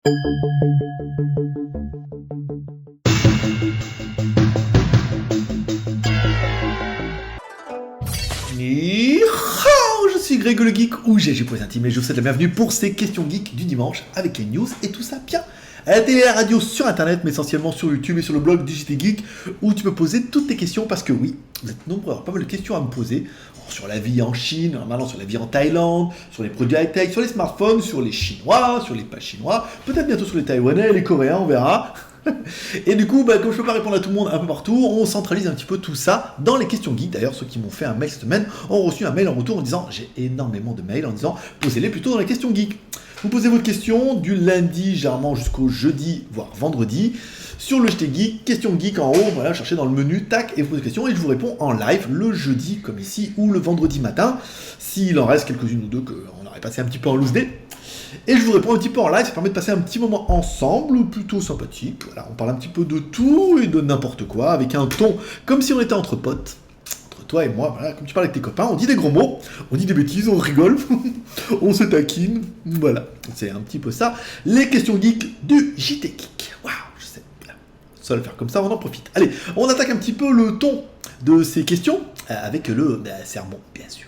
Ni hao, je suis Greg le Geek ou GG Poison Team et je vous souhaite la bienvenue pour ces questions geeks du dimanche avec les news et tout ça bien à la télé, à la radio, sur internet, mais essentiellement sur YouTube et sur le blog du JT Geek où tu peux poser toutes tes questions parce que oui, vous êtes nombreux à avoir pas mal de questions à me poser sur la vie en Chine, maintenant sur la vie en Thaïlande, sur les produits high-tech, sur les smartphones, sur les Chinois, sur les pas Chinois, peut-être bientôt sur les Taïwanais, les Coréens, on verra. Et du coup, comme je peux pas répondre à tout le monde un peu partout, on centralise un petit peu tout ça dans les questions geeks. D'ailleurs, ceux qui m'ont fait un mail cette semaine ont reçu un mail en retour en disant, j'ai énormément de mails en disant, posez-les plutôt dans les questions geeks. Vous posez votre question du lundi généralement jusqu'au jeudi, voire vendredi, sur le JT Geek, question geek en haut, voilà, cherchez dans le menu, tac, et vous posez des questions, et je vous réponds en live le jeudi, comme ici, ou le vendredi matin, s'il en reste quelques-unes ou deux qu'on aurait passé un petit peu en loose day. Et je vous réponds un petit peu en live, ça permet de passer un petit moment ensemble, plutôt sympathique. Voilà, on parle un petit peu de tout et de n'importe quoi, avec un ton comme si on était entre potes, entre toi et moi, voilà, comme tu parles avec tes copains, on dit des gros mots, on dit des bêtises, on rigole, on se taquine, voilà, c'est un petit peu ça. Les questions geeks du JT Geek. Waouh, je sais, ça va le faire comme ça, on en profite. Allez, on attaque un petit peu le ton de ces questions avec le sermon, bien sûr.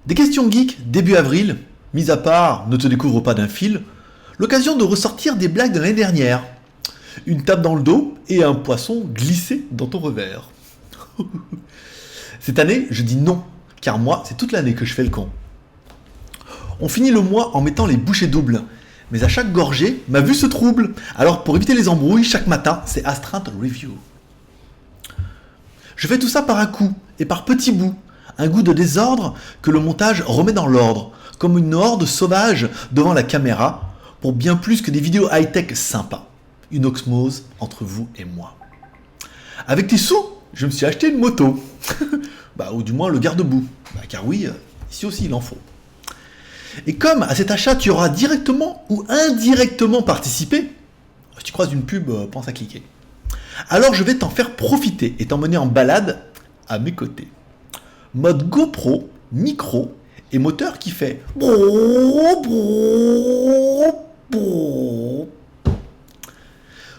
Des questions geeks début avril, mis à part ne te découvre pas d'un fil, l'occasion de ressortir des blagues de l'année dernière. Une tape dans le dos et un poisson glissé dans ton revers. Cette année, je dis non, car moi, c'est toute l'année que je fais le con. On finit le mois en mettant les bouchées doubles, mais à chaque gorgée, ma vue se trouble. Alors pour éviter les embrouilles, chaque matin, c'est astreinte review. Je fais tout ça par un coup et par petits bouts. Un goût de désordre que le montage remet dans l'ordre, comme une horde sauvage devant la caméra, pour bien plus que des vidéos high-tech sympas. Une osmose entre vous et moi. Avec tes sous, je me suis acheté une moto. Ou du moins le garde-boue. Car oui, ici aussi il en faut. Et comme à cet achat tu auras directement ou indirectement participé, si tu croises une pub, pense à cliquer. Alors je vais t'en faire profiter et t'emmener en balade à mes côtés. Mode GoPro, micro et moteur qui fait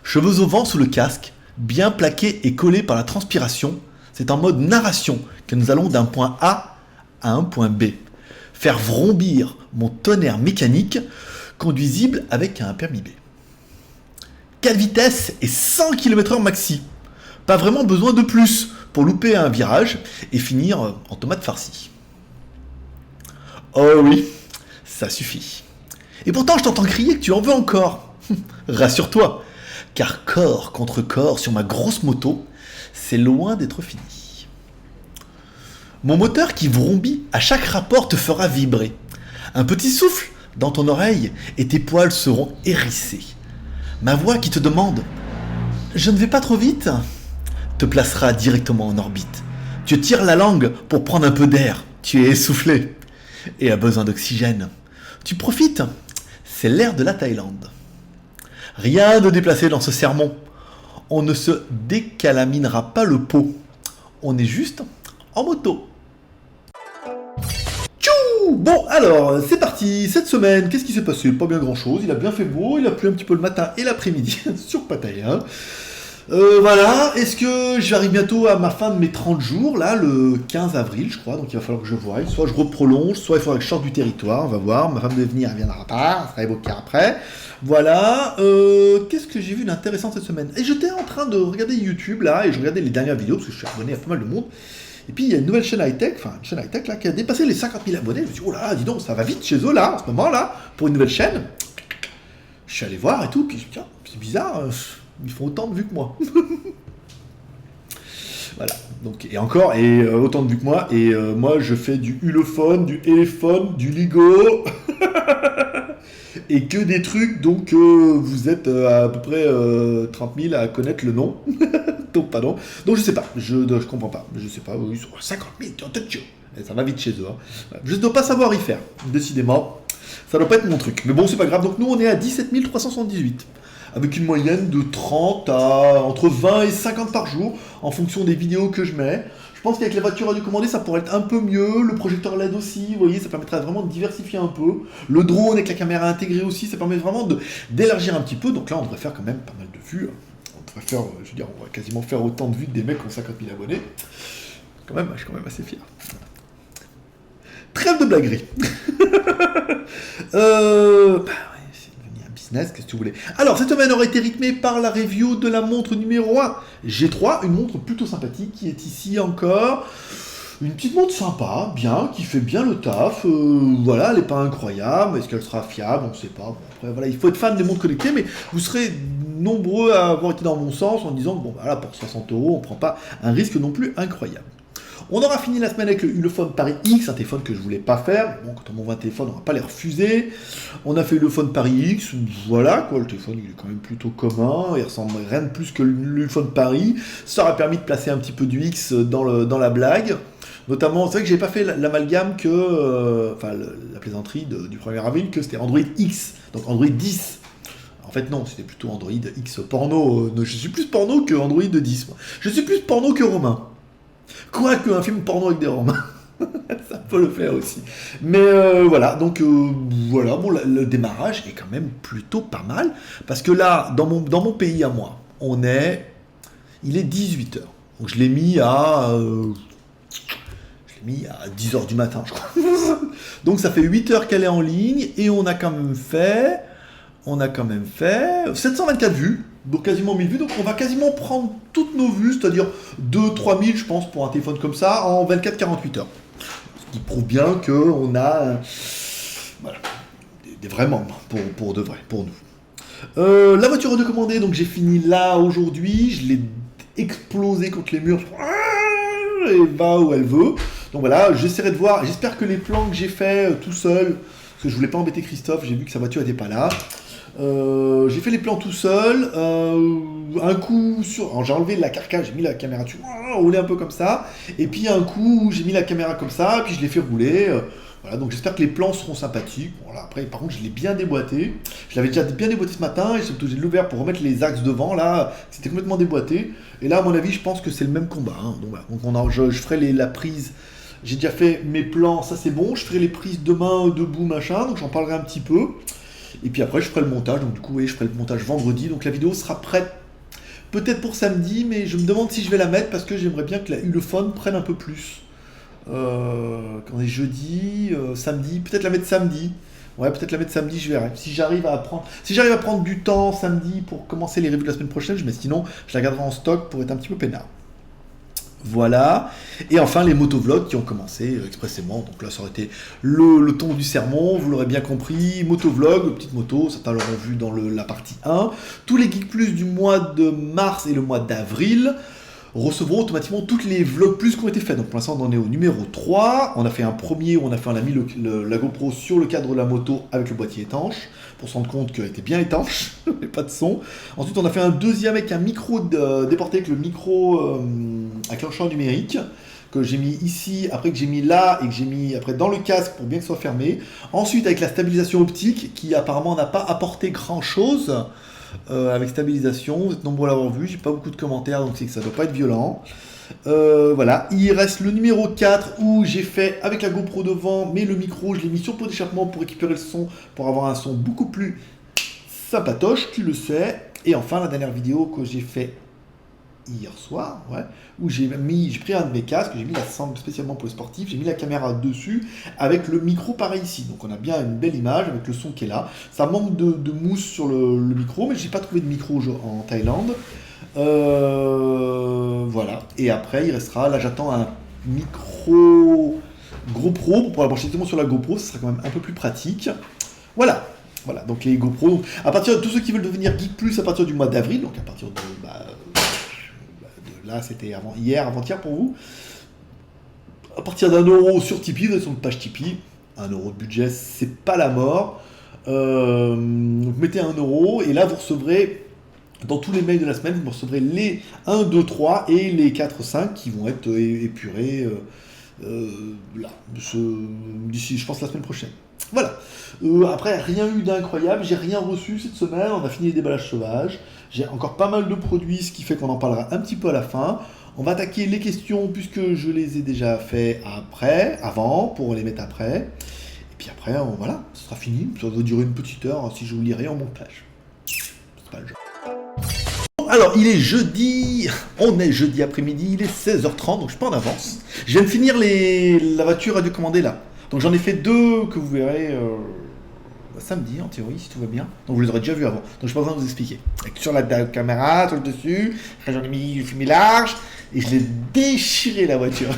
cheveux au vent sous le casque, bien plaqué et collé par la transpiration. C'est en mode narration que nous allons d'un point A à un point B. Faire vrombir mon tonnerre mécanique, conduisible avec un permis B. 4 vitesses et 100 km/h maxi. Pas vraiment besoin de plus pour louper un virage et finir en tomate farcie. Oh oui, ça suffit. Et pourtant je t'entends crier que tu en veux encore. Rassure-toi, car corps contre corps sur ma grosse moto, c'est loin d'être fini. Mon moteur qui vrombit à chaque rapport te fera vibrer. Un petit souffle dans ton oreille et tes poils seront hérissés. Ma voix qui te demande « Je ne vais pas trop vite ?» te placera directement en orbite. Tu tires la langue pour prendre un peu d'air. Tu es essoufflé et as besoin d'oxygène. Tu profites. C'est l'air de la Thaïlande. Rien de déplacé dans ce sermon. On ne se décalaminera pas le pot. On est juste en moto. Tchou! Bon, alors, c'est parti. Cette semaine, qu'est-ce qui s'est passé? Pas bien grand-chose. Il a bien fait beau. Il a plu un petit peu le matin et l'après-midi sur Pattaya. Voilà, est-ce que j'arrive bientôt à ma fin de mes 30 jours, là, le 15 avril, je crois, donc il va falloir que je voie. Soit je reprolonge, soit il faudra que je sorte du territoire, on va voir. Ma femme de venir, elle viendra pas, on sera évoqué après. Voilà, qu'est-ce que j'ai vu d'intéressant cette semaine? Et j'étais en train de regarder YouTube, là, et je regardais les dernières vidéos, parce que je suis abonné à pas mal de monde. Et puis il y a une nouvelle chaîne high-tech, là, qui a dépassé les 50 000 abonnés. Je me suis dit, oh là, dis donc, ça va vite chez eux, là, en ce moment, là, pour une nouvelle chaîne. Je suis allé voir et tout, puis je me suis dit, tiens, c'est bizarre, ils font autant de vues que moi. Voilà, donc, et encore, autant de vues que moi, et moi je fais du ulophone, du éléphone, du ligo, et que des trucs, donc vous êtes à peu près 30 000 à connaître le nom, donc pardon, donc je sais pas, je comprends pas, je sais pas, oui, 50 000, ça va vite chez eux, hein. Je ne dois pas savoir y faire, décidément, ça doit pas être mon truc, mais bon c'est pas grave, donc nous on est à 17 378. Avec une moyenne de 30 à entre 20 et 50 par jour, en fonction des vidéos que je mets. Je pense qu'avec les voitures radiocommandées, ça pourrait être un peu mieux. Le projecteur LED aussi, vous voyez, ça permettrait vraiment de diversifier un peu. Le drone avec la caméra intégrée aussi, ça permet vraiment d'élargir un petit peu. Donc là, on devrait faire quand même pas mal de vues. On devrait faire, je veux dire, on va quasiment faire autant de vues que des mecs qui ont 50 000 abonnés. Quand même, je suis quand même assez fier. Trêve de blaguerie. C'est devenu un business, qu'est-ce que tu voulais. Alors, cette semaine aurait été rythmée par la review de la montre numéro 1 G3, une montre plutôt sympathique qui est ici encore. Une petite montre sympa, bien, qui fait bien le taf. Voilà, elle n'est pas incroyable. Est-ce qu'elle sera fiable? On ne sait pas. Bon, après, voilà, il faut être fan des montres connectées, mais vous serez nombreux à avoir été dans mon sens en disant que bon, voilà, pour 60 €, on ne prend pas un risque non plus incroyable. On aura fini la semaine avec le Ulefone Paris X, un téléphone que je voulais pas faire. Bon, quand on m'envoie un téléphone, on va pas les refuser. On a fait Ulefone Paris X, voilà, quoi, le téléphone il est quand même plutôt commun, il ressemble rien de plus que l'Ulefone Paris. Ça aurait permis de placer un petit peu du X dans la blague. Notamment, c'est vrai que j'ai pas fait l'amalgame que, la plaisanterie du 1er avril, que c'était Android X, donc Android 10. En fait, non, c'était plutôt Android X porno. Je suis plus porno que Android 10. Moi. Je suis plus porno que Romain. Quoique un film porno avec des Romains. Ça peut le faire aussi. Mais voilà, donc voilà, bon, le démarrage est quand même plutôt pas mal. Parce que là, dans mon pays à moi, il est 18h. Donc je l'ai mis à 10h du matin, je crois. Donc ça fait 8h qu'elle est en ligne et on a quand même fait 724 vues, donc quasiment 1000 vues. Donc on va quasiment prendre toutes nos vues, c'est-à-dire 2-3 000, je pense, pour un téléphone comme ça, en 24-48 heures. Ce qui prouve bien qu'on a voilà, des vrais membres, pour de vrai, pour nous. La voiture recommandée, donc j'ai fini là aujourd'hui, je l'ai explosé contre les murs, et va où elle veut. Donc voilà, j'essaierai de voir, j'espère que les plans que j'ai fait tout seul, parce que je voulais pas embêter Christophe, j'ai vu que sa voiture n'était pas là. J'ai fait les plans tout seul, un coup j'ai enlevé la carcasse, j'ai mis la caméra dessus, rouler un peu comme ça, et puis un coup j'ai mis la caméra comme ça, puis je l'ai fait rouler, voilà, donc j'espère que les plans seront sympathiques. Voilà, après par contre je l'ai bien déboîté, je l'avais déjà bien déboîté ce matin, et surtout j'ai l'ouvert pour remettre les axes devant, là, c'était complètement déboîté, et là à mon avis je pense que c'est le même combat, hein. Donc voilà, je ferai la prise. J'ai déjà fait mes plans, ça c'est bon, je ferai les prises demain, debout, machin, donc j'en parlerai un petit peu. Et puis après je ferai le montage, donc du coup oui, je ferai le montage vendredi, donc la vidéo sera prête peut-être pour samedi, mais je me demande si je vais la mettre parce que j'aimerais bien que la Ulefone prenne un peu plus. Quand on est jeudi, samedi, peut-être la mettre samedi. Ouais, peut-être la mettre samedi, je verrai. Si j'arrive à prendre du temps samedi pour commencer les reviews de la semaine prochaine, mais sinon je la garderai en stock pour être un petit peu peinard. Voilà. Et enfin, les motovlogs qui ont commencé expressément. Donc là, ça aurait été le ton du sermon, vous l'aurez bien compris. Motovlog, petite moto, certains l'auront vu dans la partie 1. Tous les Geek Plus du mois de mars et le mois d'avril recevront automatiquement toutes les vlogs plus qui ont été faits. Donc pour l'instant, on en est au numéro 3. On a fait un premier où on a mis la GoPro sur le cadre de la moto avec le boîtier étanche, pour se rendre compte qu'elle était bien étanche, mais pas de son. Ensuite, on a fait un deuxième avec un micro déporté, avec le micro acclencheur numérique, que j'ai mis ici, après que j'ai mis là, et que j'ai mis après dans le casque pour bien que ce soit fermé. Ensuite, avec la stabilisation optique, qui apparemment n'a pas apporté grand-chose. Avec stabilisation, vous êtes nombreux à l'avoir vu, j'ai pas beaucoup de commentaires, donc c'est que ça doit pas être violent. Voilà, il reste le numéro 4 où j'ai fait avec la GoPro devant, mais le micro je l'ai mis sur pot d'échappement pour récupérer le son, pour avoir un son beaucoup plus sympatoche, tu le sais. Et enfin la dernière vidéo que j'ai fait hier soir, ouais, où j'ai pris un de mes casques, j'ai mis la sonde spécialement pour les sportifs, j'ai mis la caméra dessus avec le micro pareil ici. Donc on a bien une belle image avec le son qui est là. Ça manque de mousse sur le micro, mais j'ai pas trouvé de micro en Thaïlande. Voilà. Et après il restera, là j'attends un micro GoPro pour pouvoir brancher directement sur la GoPro, ce sera quand même un peu plus pratique. Voilà. Voilà, donc les GoPro, donc, à partir de tous ceux qui veulent devenir Geek Plus à partir du mois d'avril, donc à partir de là c'était avant-hier pour vous, à partir d'€1 sur Tipeee, vous êtes sur une page Tipeee, 1€ de budget, c'est pas la mort, vous mettez 1€, et là vous recevrez, dans tous les mails de la semaine, vous recevrez les 1, 2, 3 et les 4, 5 qui vont être épurés là, d'ici, je pense, la semaine prochaine. Voilà. Après, rien eu d'incroyable, j'ai rien reçu cette semaine, on a fini les déballages sauvages, j'ai encore pas mal de produits, ce qui fait qu'on en parlera un petit peu à la fin. On va attaquer les questions puisque je les ai déjà fait avant, pour les mettre après. Et puis après, voilà, ce sera fini. Ça va durer une petite heure si je vous lirai en montage. C'est pas le genre. Alors, il est jeudi, on est jeudi après-midi, il est 16h30, donc je suis pas en avance. Je viens de finir la voiture radiocommandée là. Donc j'en ai fait 2 que vous verrez samedi en théorie, si tout va bien. Donc vous les aurez déjà vus avant, donc je n'ai pas besoin de vous expliquer. Sur la caméra, sur le dessus, après j'en ai mis large, et je l'ai déchiré la voiture.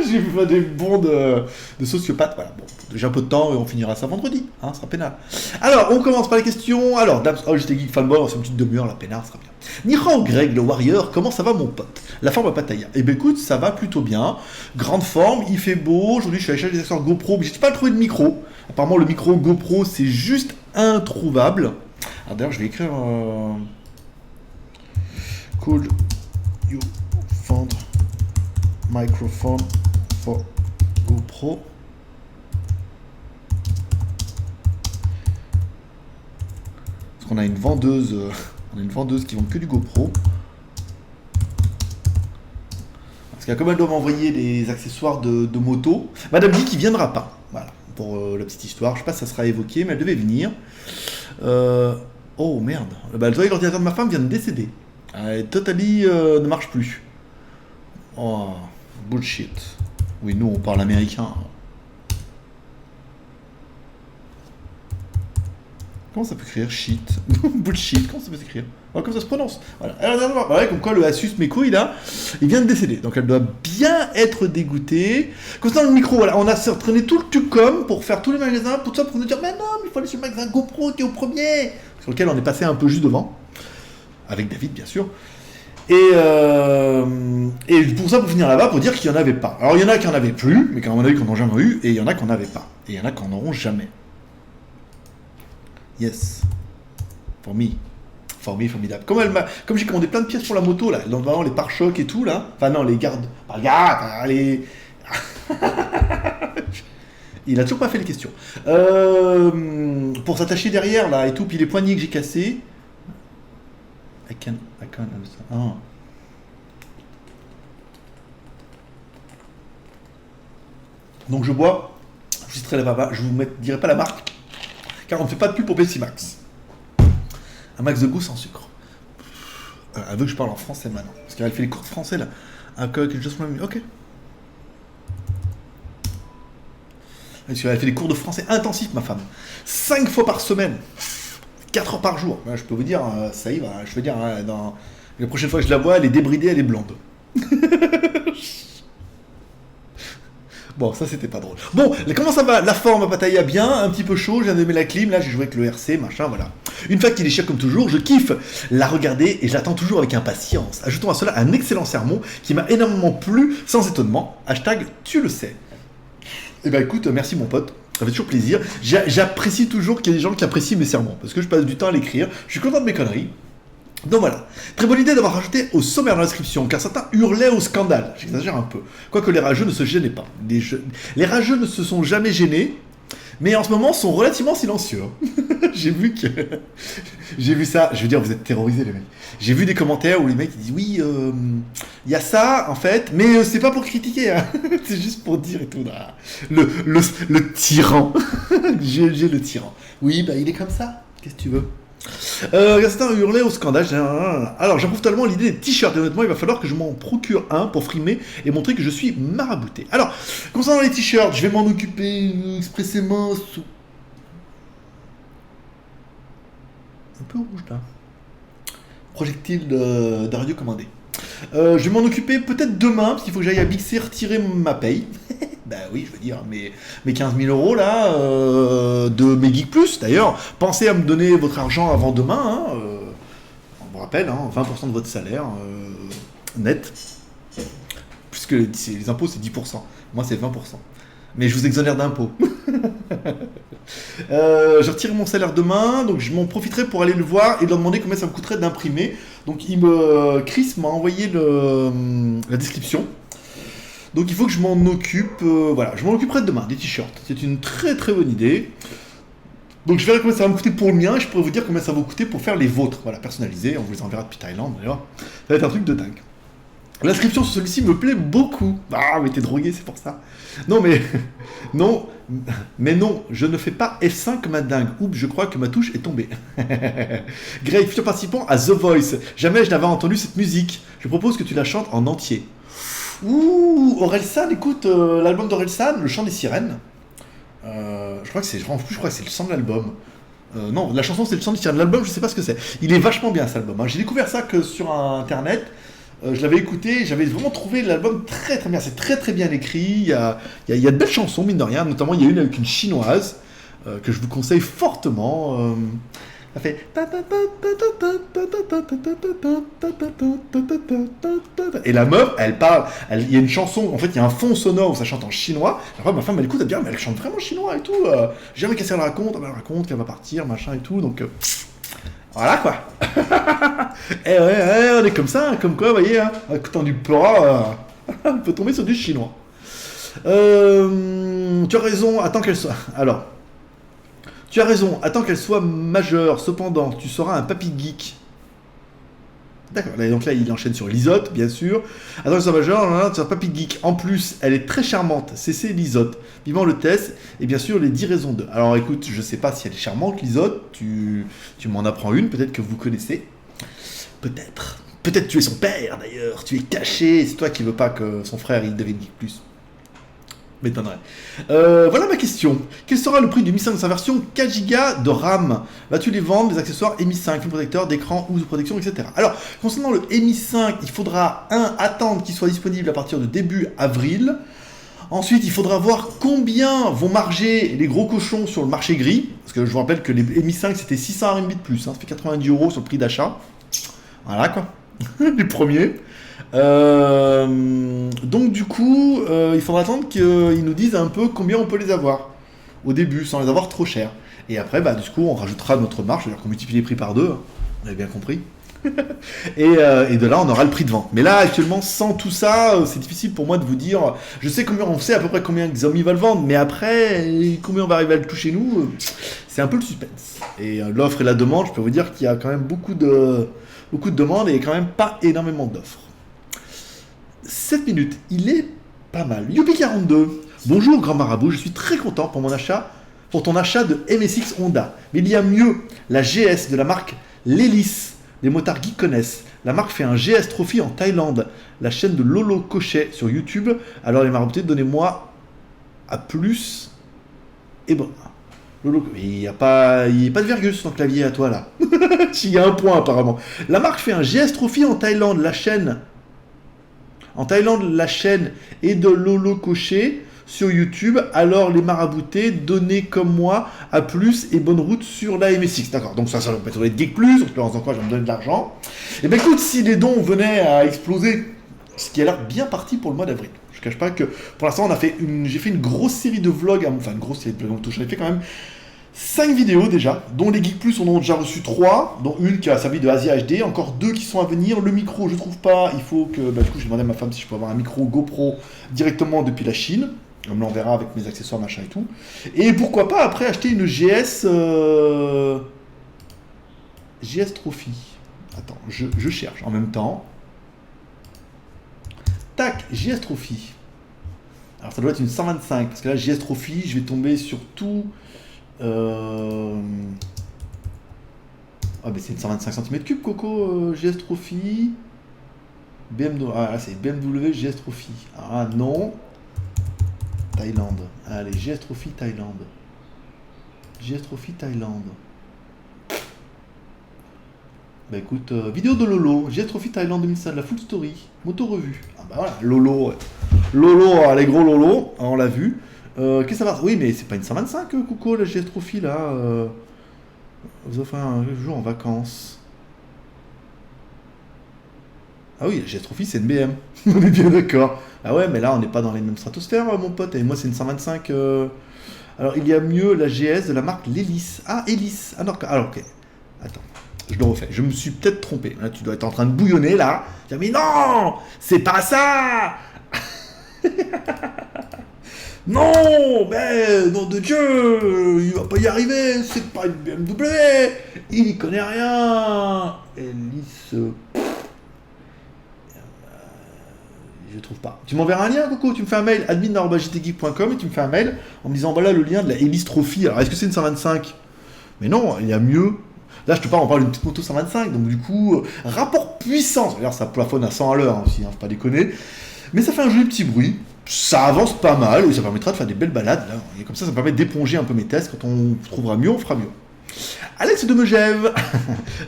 J'ai fait des bons de sociopathe, voilà. Bon, déjà un peu de temps et on finira ça vendredi, hein, ce sera peinard. Alors, on commence par les questions. Alors, j'étais geek fanboy, c'est une petite demi-heure, la peinard, ce sera bien. Nihao Greg, le Warrior, comment ça va mon pote? La forme à Pattaya. Eh ben écoute, ça va plutôt bien. Grande forme, il fait beau. Aujourd'hui, je suis allé chercher des accessoires GoPro, mais j'ai pas trouvé de micro. Apparemment, le micro GoPro, c'est juste introuvable. Alors d'ailleurs, je vais écrire... Could you find microphone for GoPro? Parce qu'on a une vendeuse... On a une vendeuse qui vend que du GoPro. Parce qu'elle, comme elle doit m'envoyer des accessoires de moto, Madame dit qu'il viendra pas. Voilà, pour la petite histoire. Je sais pas si ça sera évoqué, mais elle devait venir. Oh merde. Bah, l'ordinateur de ma femme vient de décéder. Totally ne marche plus. Oh, bullshit. Oui, nous on parle américain. Comment ça peut écrire shit? Bullshit, comment ça peut s'écrire? Comme ça se prononce. Voilà. Alors, ouais, comme quoi le Asus mes couilles là, il vient de décéder. Donc elle doit bien être dégoûtée. Concernant le micro, voilà, on a traîné tout le Tucom pour faire tous les magasins, pour ça, pour nous dire, mais non, mais il faut aller sur le magasin GoPro, t'es au premier. Sur lequel on est passé un peu juste devant. Avec David, bien sûr. Et pour ça, pour finir là-bas, pour dire qu'il n'y en avait pas. Alors il y en a qui en avaient plus, mais qu'à mon avis, qu'on n'en a jamais eu, et il y en a qui n'en avaient pas. Et il y en a qui n'en auront jamais. Yes. For me, formidable. Comme j'ai commandé plein de pièces pour la moto, là, dans les pare-chocs et tout, là. Enfin, non, les gardes. Regarde, les. Il a toujours pas fait les questions. Pour s'attacher derrière, là, et tout, puis les poignées que j'ai cassés. I can understand. Ah. Donc, je bois. Je vous dirai pas la marque. Car on ne fait pas de pub pour Pepsi Max. Un max de goût sans sucre. Elle veut que je parle en français maintenant. Parce qu'elle fait les cours de français là. Ok. Elle fait des cours de français intensifs, ma femme. 5 fois par semaine. 4 heures par jour. Je peux vous dire, ça y va. Je veux dire, la prochaine fois que je la vois, elle est débridée, elle est blonde. Bon, ça c'était pas drôle. Bon, comment ça va? La forme à Pattaya bien, un petit peu chaud, je viens de mettre la clim, là j'ai joué avec le RC, machin, voilà. Une fois qu'il est cher comme toujours, je kiffe la regarder et je l'attends toujours avec impatience. Ajoutons à cela un excellent sermon qui m'a énormément plu, sans étonnement. Hashtag tu le sais. Eh ben écoute, merci mon pote, ça fait toujours plaisir. J'apprécie toujours qu'il y ait des gens qui apprécient mes sermons, parce que je passe du temps à l'écrire, je suis content de mes conneries. Donc voilà, très bonne idée d'avoir rajouté au sommaire de l'inscription, car certains hurlaient au scandale, j'exagère un peu, quoique les rageux ne se gênaient pas. Les rageux ne se sont jamais gênés, mais en ce moment sont relativement silencieux. J'ai vu ça, je veux dire, vous êtes terrorisés les mecs. J'ai vu des commentaires où les mecs ils disent oui, il y a ça en fait, mais c'est pas pour critiquer, hein. C'est juste pour dire et tout. Là. Le tyran, j'ai le tyran. Oui, bah il est comme ça, qu'est-ce que tu veux? Certains hurlaient au scandale. Alors j'approuve totalement l'idée des t-shirts et honnêtement il va falloir que je m'en procure un pour frimer et montrer que je suis marabouté. Alors concernant les t-shirts, je vais m'en occuper expressément sous... Un peu rouge là. Projectile de radio commandé. Je vais m'en occuper peut-être demain parce qu'il faut que j'aille à Bixé retirer ma paye. Bah oui, je veux dire, mes 15 000 euros là, de mes Geek Plus d'ailleurs, pensez à me donner votre argent avant demain, hein, on vous rappelle, hein, 20% de votre salaire net, puisque les impôts c'est 10%, moi c'est 20%, mais je vous exonère d'impôts. Je retire mon salaire demain, donc je m'en profiterai pour aller le voir et leur demander combien ça me coûterait d'imprimer. Donc Chris m'a envoyé la description. Donc il faut que je m'en occupe, voilà, je m'en occuperai demain, des t-shirts. C'est une très très bonne idée. Donc je verrai combien ça va me coûter pour le mien, et je pourrais vous dire combien ça va vous coûter pour faire les vôtres, voilà, personnalisés, on vous les enverra depuis Thaïlande, d'ailleurs. Ça va être un truc de dingue. L'inscription sur celui-ci me plaît beaucoup. Ah, mais t'es drogué, c'est pour ça. Non, mais... Non, mais non, je ne fais pas F5 comme un dingue. Oups, je crois que ma touche est tombée. Greg, futur participant à The Voice. Jamais je n'avais entendu cette musique. Je propose que tu la chantes en entier. Ouh, Orelsan, écoute, l'album d'Orelsan, Le Chant des Sirènes. Je crois que c'est le chant de l'album. Non, la chanson c'est le chant des sirènes. L'album, je sais pas ce que c'est. Il est vachement bien cet album. Hein. J'ai découvert ça que sur internet. Je l'avais écouté, j'avais vraiment trouvé l'album très très bien. C'est très très bien écrit. Il y a de belles chansons, mine de rien. Notamment, il y a une avec une chinoise que je vous conseille fortement. Elle fait. Et la meuf, elle parle. Il y a une chanson, en fait, il y a un fond sonore où ça chante en chinois. Après, ma femme, elle écoute, elle dit, mais elle chante vraiment chinois et tout. Jamais qu'elle raconte qu'elle va partir, machin et tout. Donc. Voilà quoi. Et ouais, on est comme ça, comme quoi, vous voyez, hein, en écoutant du Pora, on peut tomber sur du chinois. Tu as raison, attends qu'elle soit. Alors, tu as raison, attends qu'elle soit majeure. Cependant, tu seras un papy geek. D'accord, donc là il enchaîne sur Lisotte, bien sûr. Attends qu'elle soit majeure, tu seras papy geek. En plus, elle est très charmante. C'est Lisotte. Vivant le test, et bien sûr les 10 raisons de. Alors écoute, je sais pas si elle est charmante, Lisotte. Tu m'en apprends une, peut-être que vous connaissez. Peut-être. Peut-être tu es son père d'ailleurs. Tu es caché. C'est toi qui veux pas que son frère il devienne geek plus. M'étonnerait. Voilà ma question. Quel sera le prix du Mi 5 dans sa version 4 Go de RAM? Vas-tu les vendre, les accessoires Mi 5, film protecteur, d'écran ou de protection, etc. Alors, concernant le Mi 5, il faudra, attendre qu'il soit disponible à partir de début avril. Ensuite, il faudra voir combien vont marger les gros cochons sur le marché gris. Parce que je vous rappelle que les Mi 5, c'était 600 RMB de plus. Hein, ça fait 90 € sur le prix d'achat. Voilà quoi. Les premiers. Donc du coup, il faudra attendre qu'ils nous disent un peu combien on peut les avoir au début, sans les avoir trop chers. Et après, bah, du coup, on rajoutera notre marge, c'est-à-dire qu'on multiplie les prix par 2, on avait bien compris. et de là, on aura le prix de vente. Mais là, actuellement, sans tout ça, c'est difficile pour moi de vous dire. Je sais combien, on sait à peu près combien Xiaomi va le vendre, mais après, combien on va arriver à le toucher nous, c'est un peu le suspense. Et l'offre et la demande, je peux vous dire qu'il y a quand même beaucoup de demandes et quand même pas énormément d'offres. 7 minutes, il est pas mal. Youpi42, bonjour grand marabout, je suis très content pour ton achat de MSX Honda. Mais il y a mieux, la GS de la marque L'Hélice. Les motards geeks connaissent. La marque fait un GS Trophy en Thaïlande. La chaîne de Lolo Cochet sur YouTube. Alors les maraboutés, donnez-moi à plus. Et bon, Lolo, il n'y a pas de virgule sur ton clavier à toi là. Il y a un point apparemment. La marque fait un GS Trophy en Thaïlande. La chaîne est de Lolo Cochet sur YouTube. Alors les maraboutés, donnez comme moi à plus et bonne route sur la MSX. D'accord, donc ça va peut être Geek Plus, en espérant quoi je vais me donner de l'argent. Et bien écoute, si les dons venaient à exploser, ce qui a l'air bien parti pour le mois d'avril. Je ne cache pas que pour l'instant j'ai fait une grosse série de vlogs, enfin une grosse série de vlogs, j'en ai fait quand même 5 vidéos déjà, dont les Geek Plus en ont déjà reçu 3, dont une qui a servi de Asia HD, encore 2 qui sont à venir. Le micro, je trouve pas, il faut que... du coup, j'ai demandé à ma femme si je peux avoir un micro GoPro directement depuis la Chine. On me l'enverra avec mes accessoires, machin et tout. Et pourquoi pas après acheter une GS... GS Trophy. Attends, je cherche en même temps. Tac, GS Trophy. Alors ça doit être une 125, parce que là, GS Trophy, je vais tomber sur tout... Ah mais c'est une 125 cm3 Coco GS Trophy. BMW. Ah là c'est BMW GS Trophy. Ah non. Thaïlande. Allez, GS Trophy Thaïlande. GS Trophy Thaïlande. Bah écoute, vidéo de Lolo, GS Trophy Thaïlande 2005, la full story, moto revue. Ah bah voilà, Lolo, ouais. Lolo, les gros Lolo, on l'a vu. Qu'est-ce que ça va? Oui, mais c'est pas une 125, Coco, la GS Trophy là. Vous offrez un jour en vacances. Ah oui, la GS Trophy c'est une BM. On est bien d'accord. Ah ouais, mais là on n'est pas dans les mêmes stratosphères, mon pote. Et moi c'est une 125. Alors il y a mieux la GS de la marque L'Hélice. Ah, Hélice. Ah non, alors ok. Attends. Je le refais. Je me suis peut-être trompé. Là, tu dois être en train de bouillonner là. Dire, mais non, c'est pas ça. Non, mais nom de Dieu, il va pas y arriver. C'est pas une BMW. Il y connaît rien. Hélice. je trouve pas. Tu m'enverras un lien, Coco, tu me fais un mail, admin@jtgeek.com, et tu me fais un mail en me disant, voilà le lien de la Hélice Trophy. Alors, est-ce que c'est une 125? Mais non, il y a mieux. Là, on parle d'une petite moto 125, donc du coup, rapport puissance. D'ailleurs, ça plafonne à 100 à l'heure aussi, faut pas déconner. Mais ça fait un joli petit bruit. Ça avance pas mal, et ça permettra de faire des belles balades. Là. Et comme ça me permet d'éponger un peu mes tests. Quand on trouvera mieux, on fera mieux. Alex de Megève.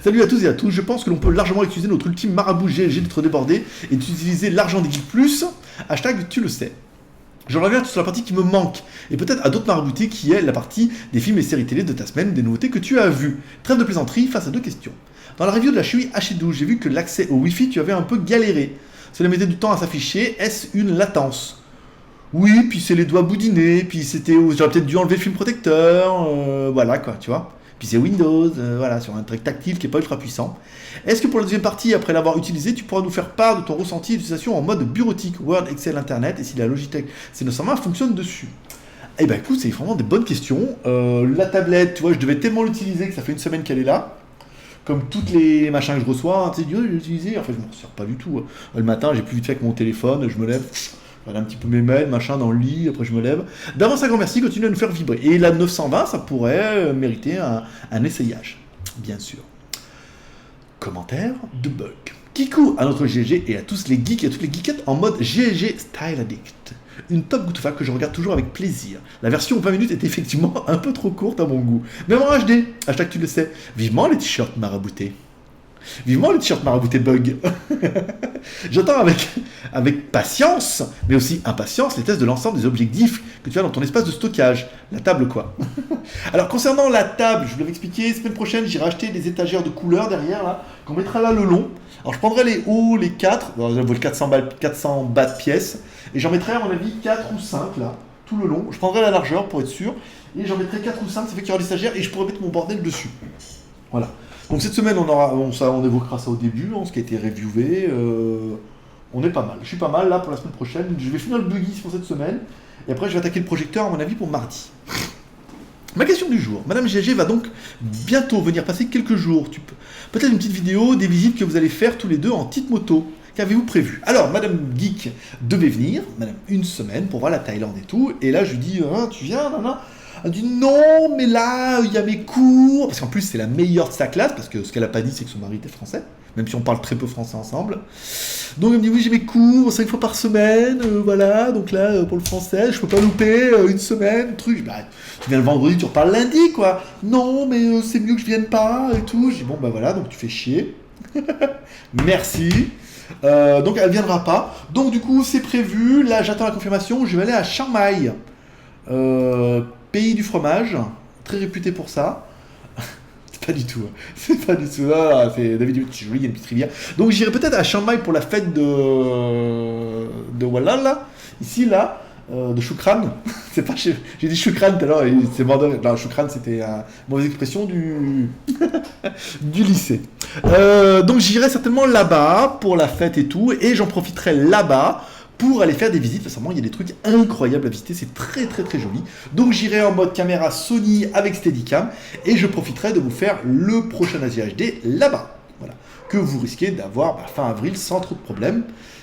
Salut à tous et à tous. Je pense que l'on peut largement utiliser notre ultime marabout GLG d'être débordé et d'utiliser l'argent des geeks plus. Hashtag tu le sais. Je reviens sur la partie qui me manque, et peut-être à d'autres maraboutés, qui est la partie des films et séries télé de ta semaine, des nouveautés que tu as vues. Trêve de plaisanterie face à 2 questions. Dans la review de la Shui H12, j'ai vu que l'accès au Wi-Fi, tu avais un peu galéré. Cela mettait du temps à s'afficher. Est-ce une latence? Oui, puis c'est les doigts boudinés, puis j'aurais peut-être dû enlever le film protecteur, voilà quoi, tu vois. Puis c'est Windows, voilà, sur un truc tactile qui n'est pas ultra puissant. Est-ce que pour la deuxième partie, après l'avoir utilisé, tu pourras nous faire part de ton ressenti d'utilisation en mode bureautique, Word, Excel, Internet, et si la Logitech C920 fonctionne dessus? Eh ben écoute, c'est vraiment des bonnes questions. La tablette, tu vois, je devais tellement l'utiliser que ça fait une semaine qu'elle est là. Comme toutes les machins que je reçois, tu sais, je l'ai utilisé, en fait je ne m'en sers pas du tout. Le matin, j'ai plus vite fait avec mon téléphone, je me lève, je regarde un petit peu mes mails, machin, dans le lit, après je me lève. D'avance un grand merci, continue à nous faire vibrer. Et la 920, ça pourrait mériter un essayage, bien sûr. Commentaire de Bug. Kikou à notre GLG et à tous les geeks et à toutes les geekettes en mode GLG Style Addict. Une top Goutoufa que je regarde toujours avec plaisir. La version 20 minutes est effectivement un peu trop courte à mon goût. Même en HD, hashtag tu le sais. Vivement les t-shirts maraboutés. Vivement les t-shirts maraboutés Bug. J'attends avec patience, mais aussi impatience, les tests de l'ensemble des objectifs que tu as dans ton espace de stockage. La table quoi. Alors concernant la table, je vous l'avais expliqué, semaine prochaine j'irai acheter des étagères de couleurs derrière là, qu'on mettra là le long. Alors je prendrai les hauts, les 4, bon, ça vaut 400 bas de pièces, et j'en mettrai à mon avis 4 ou 5 là, tout le long. Je prendrai la largeur pour être sûr, et j'en mettrai 4 ou 5, ça fait qu'il y aura des étagères, et je pourrai mettre mon bordel dessus. Voilà. Donc cette semaine on évoquera ça au début, ce qui a été reviewé, on est pas mal. Je suis pas mal là pour la semaine prochaine, je vais finir le buggy pour cette semaine, et après je vais attaquer le projecteur à mon avis pour mardi. Ma question du jour. Madame GG va donc bientôt venir passer quelques jours. Peut-être une petite vidéo des visites que vous allez faire tous les deux en petite moto. Qu'avez-vous prévu? Alors, Madame Geek devait venir, Madame, une semaine pour voir la Thaïlande et tout. Et là, je lui dis, tu viens, nana? Elle dit non, mais là, il y a mes cours. Parce qu'en plus, c'est la meilleure de sa classe, parce que ce qu'elle n'a pas dit, c'est que son mari était français, même si on parle très peu français ensemble. Donc elle me dit oui, j'ai mes cours 5 fois par semaine, voilà, donc là, pour le français, je peux pas louper une semaine, truc. Bah, tu viens le vendredi, tu reparles lundi, quoi. Non, mais c'est mieux que je vienne pas, et tout. Je dis bon, bah voilà, donc tu fais chier. Merci. Donc elle viendra pas. Donc du coup, c'est prévu. Là, j'attends la confirmation. Je vais aller à Chiang Mai, pays du fromage, très réputé pour ça. Pas du tout, c'est pas du tout. Ah, c'est David, c'est joli, il y a une petite rivière. Donc j'irai peut-être à Chiang Mai pour la fête de Walala, ici là, de Shukran. C'est pas, j'ai dit Shukran tout à l'heure, c'est mort de. Non, Shukran c'était une mauvaise expression du du lycée. Donc j'irai certainement là-bas pour la fête et tout, et j'en profiterai là-bas pour aller faire des visites. Sincèrement, il y a des trucs incroyables à visiter, c'est très très très joli. Donc j'irai en mode caméra Sony avec Steadicam et je profiterai de vous faire le prochain Asia HD là-bas. Voilà. Que vous risquez d'avoir fin avril sans trop de problèmes.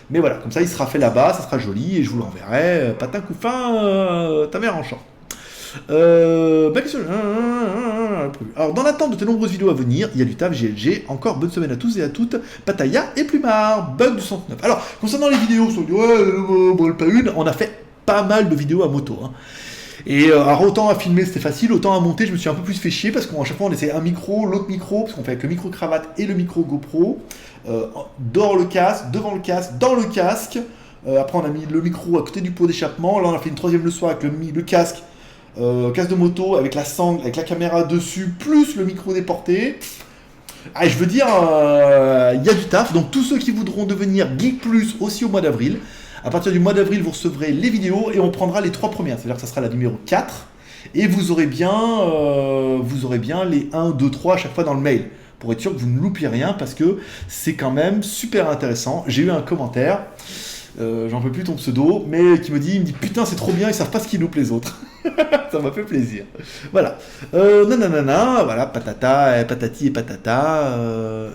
Mais voilà, comme ça il sera fait là-bas, ça sera joli et je vous l'enverrai. Patin coup fin, ta mère en chant. Alors, dans l'attente de tes nombreuses vidéos à venir, il y a du taf GLG. Encore bonne semaine à tous et à toutes. Pataya et Plumard. Bug du 109. Alors, concernant les vidéos, on dit ouais, pas une. On a fait pas mal de vidéos à moto. Hein. Et alors, autant à filmer c'était facile, autant à monter je me suis un peu plus fait chier parce qu'à chaque fois on essaie un micro, l'autre micro, parce qu'on fait avec le micro cravate et le micro GoPro. Dehors le casque, devant le casque, dans le casque. Après on a mis le micro à côté du pot d'échappement. Là on a fait une troisième le soir avec le casque. Casque de moto avec la sangle, avec la caméra dessus, plus le micro déporté. Ah, je veux dire, il y a du taf. Donc tous ceux qui voudront devenir Geek Plus aussi au mois d'avril, à partir du mois d'avril, vous recevrez les vidéos et on prendra les 3 premières. C'est-à-dire que ça sera la numéro 4. Et vous aurez bien les 1, 2, 3 à chaque fois dans le mail. Pour être sûr que vous ne loupiez rien parce que c'est quand même super intéressant. J'ai eu un commentaire. J'en peux plus ton pseudo, mais qui me dit putain c'est trop bien, ils savent pas ce qu'ils loupent les autres. Ça m'a fait plaisir. Voilà. Nanana, voilà, patata, patati et patata,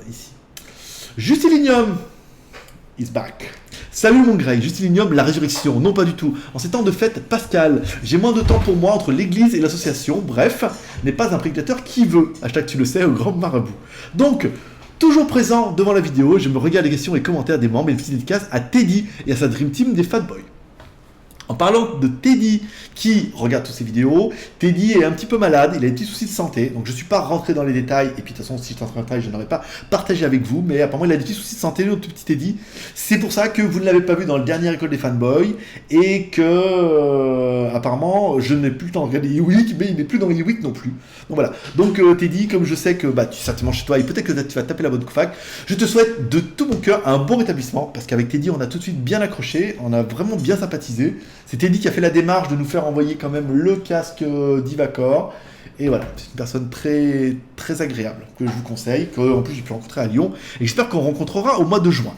ici. Justilinium is back. Salut mon Grey, Justilinium, la résurrection. Non, pas du tout. En ces temps de fête pascale, j'ai moins de temps pour moi entre l'église et l'association. Bref, n'est pas un prédicateur qui veut. Hashtag tu le sais, au grand marabout. Donc, toujours présent devant la vidéo, je me regarde les questions et commentaires des membres et les petites dédicaces à Teddy et à sa Dream Team des Fat Boys. En parlant de Teddy qui regarde toutes ces vidéos, Teddy est un petit peu malade, il a des petits soucis de santé, donc je ne suis pas rentré dans les détails, et puis de toute façon si je t'entends en détail, je n'aurais pas partagé avec vous, mais apparemment il a des petits soucis de santé, notre petit Teddy. C'est pour ça que vous ne l'avez pas vu dans le dernier école des fanboys, et que apparemment je n'ai plus le temps de regarder E-Week, mais il n'est plus dans E-Week non plus. Donc voilà, donc Teddy, comme je sais que tu es certainement chez toi, et peut-être que tu vas taper la bonne fac, je te souhaite de tout mon cœur un bon rétablissement, parce qu'avec Teddy on a tout de suite bien accroché, on a vraiment bien sympathisé. C'est Teddy qui a fait la démarche de nous faire envoyer quand même le casque d'Ivacor. Et voilà, c'est une personne très, très agréable que je vous conseille, qu'en plus j'ai pu rencontrer à Lyon. Et j'espère qu'on rencontrera au mois de juin.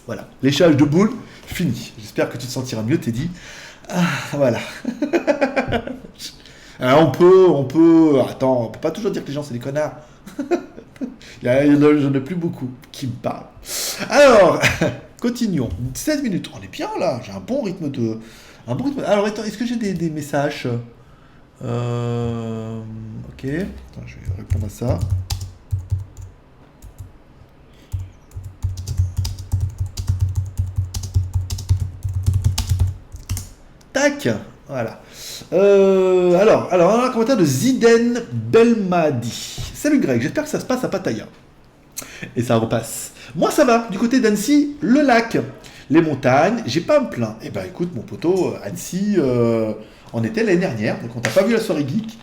Voilà, l'échange de boules, fini. J'espère que tu te sentiras mieux, Teddy. Ah, voilà. Alors on peut... Attends, on peut pas toujours dire que les gens c'est des connards. J'en ai plus beaucoup qui me parlent. Alors... Continuons. 16 minutes. On est bien là. J'ai un bon rythme de. Alors, attends, est-ce que j'ai des messages Ok. Attends, je vais répondre à ça. Tac. Voilà. Alors, on a un commentaire de Ziden Belmadi. Salut Greg, j'espère que ça se passe à Pattaya. Et ça repasse. Moi ça va, du côté d'Annecy, le lac, les montagnes, j'ai pas à me plaindre. Eh ben écoute mon poteau, Annecy, on était l'année dernière, donc on t'a pas vu la soirée geek.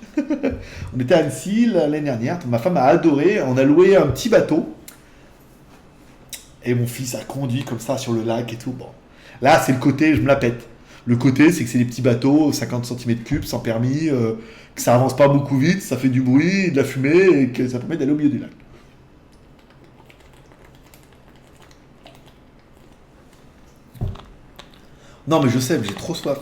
On était à Annecy l'année dernière, ma femme a adoré, on a loué un petit bateau. Et mon fils a conduit comme ça sur le lac et tout. Bon, là c'est le côté, je me la pète. Le côté c'est que c'est des petits bateaux, 50 cm3, sans permis, que ça avance pas beaucoup vite, ça fait du bruit, de la fumée, et que ça permet d'aller au milieu du lac. Non, mais je sais, mais j'ai trop soif.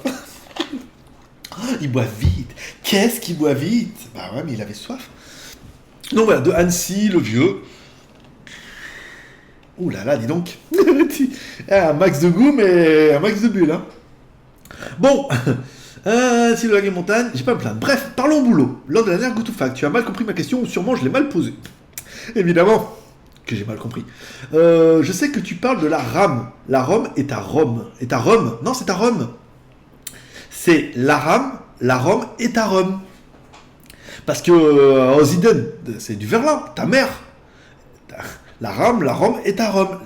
Il boit vite. Qu'est-ce qu'il boit vite? Bah ouais, mais il avait soif. Donc voilà, de Annecy, le vieux. Ouh là là, dis donc. Un max de goût, mais un max de bulles. Hein. Bon, si le lac et montagne, j'ai pas à me plaindre. Bref, parlons boulot. Lors de la dernière GoToFact, tu as mal compris ma question ou sûrement je l'ai mal posée. Évidemment que j'ai mal compris. Je sais que tu parles de la rame. La Rome est à Rome. Est à Rome? Non, c'est à Rome. C'est la rame est à Rome. Parce que Oziden, c'est du Verlan, ta mère. La Rome est à Rome.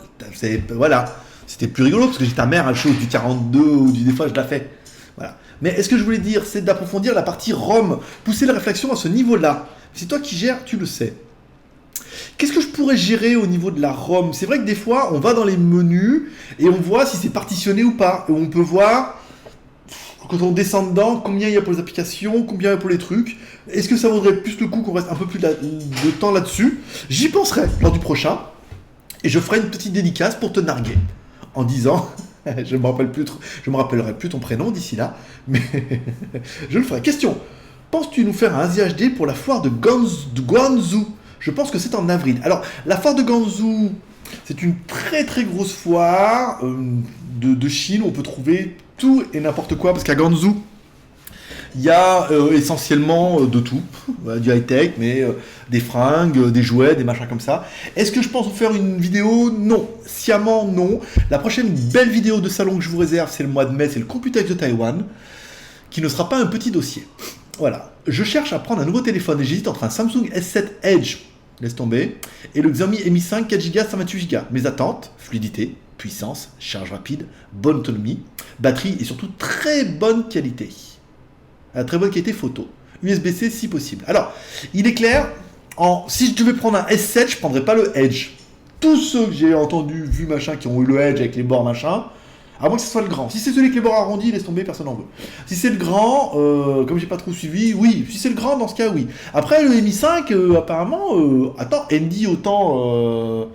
Voilà. C'était plus rigolo parce que j'ai ta mère à chose du 42 ou des fois je la fais. Voilà. Mais est-ce que je voulais dire, c'est d'approfondir la partie Rome, pousser la réflexion à ce niveau-là. C'est toi qui gères, tu le sais. Qu'est-ce que je pourrais gérer au niveau de la ROM? C'est vrai que des fois, on va dans les menus et on voit si c'est partitionné ou pas. Et on peut voir, quand on descend dedans, combien il y a pour les applications, combien il y a pour les trucs. Est-ce que ça vaudrait plus le coup qu'on reste un peu plus de temps là-dessus? J'y penserai lors du prochain. Et je ferai une petite dédicace pour te narguer. En disant, je me rappellerai plus ton prénom d'ici là, mais je le ferai. Question, penses-tu nous faire un ASIHD pour la foire de Guangzhou? Je pense que c'est en avril. Alors, la foire de Guangzhou, c'est une très très grosse foire de Chine où on peut trouver tout et n'importe quoi. Parce qu'à Guangzhou, il y a essentiellement de tout. Du high-tech, mais des fringues, des jouets, des machins comme ça. Est-ce que je pense vous faire une vidéo? Non. Sciemment, non. La prochaine belle vidéo de salon que je vous réserve, c'est le mois de mai, c'est le Computex de Taïwan, qui ne sera pas un petit dossier. Voilà. Je cherche à prendre un nouveau téléphone et j'hésite entre un Samsung S7 Edge, laisse tomber, et le Xiaomi Mi 5 4Go 128Go. Mes attentes, fluidité, puissance, charge rapide, bonne autonomie, batterie et surtout très bonne qualité. Très bonne qualité photo. USB-C si possible. Alors, il est clair, si je devais prendre un S7, je ne prendrais pas le Edge. Tous ceux que j'ai entendus, vus, machin, qui ont eu le Edge avec les bords, machin, à moins que ce soit le grand. Si c'est celui avec les bords arrondis, laisse tomber, personne n'en veut. Si c'est le grand, comme j'ai pas trop suivi, oui. Si c'est le grand, dans ce cas, oui. Après, le Mi 5, apparemment, Andy, autant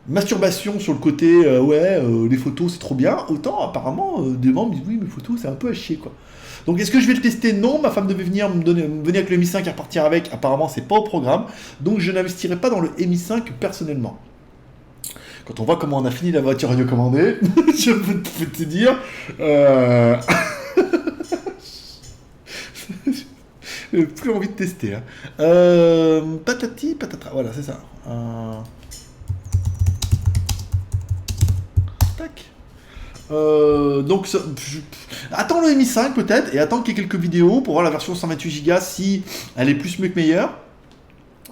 masturbation sur le côté, les photos, c'est trop bien, autant, apparemment, des membres disent, oui, mes photos, c'est un peu à chier, quoi. Donc, est-ce que je vais le tester? Non, ma femme devait venir venir avec le Mi 5 et repartir avec. Apparemment, c'est pas au programme. Donc, je n'investirai pas dans le Mi 5 personnellement. Quand on voit comment on a fini la voiture radiocommandée, je peux te dire... J'ai plus envie de tester. Hein. Patati, patata. Voilà, c'est ça. Tac. Donc, attends le Mi 5 peut-être, et attends qu'il y ait quelques vidéos pour voir la version 128 Go si elle est plus mieux que meilleure.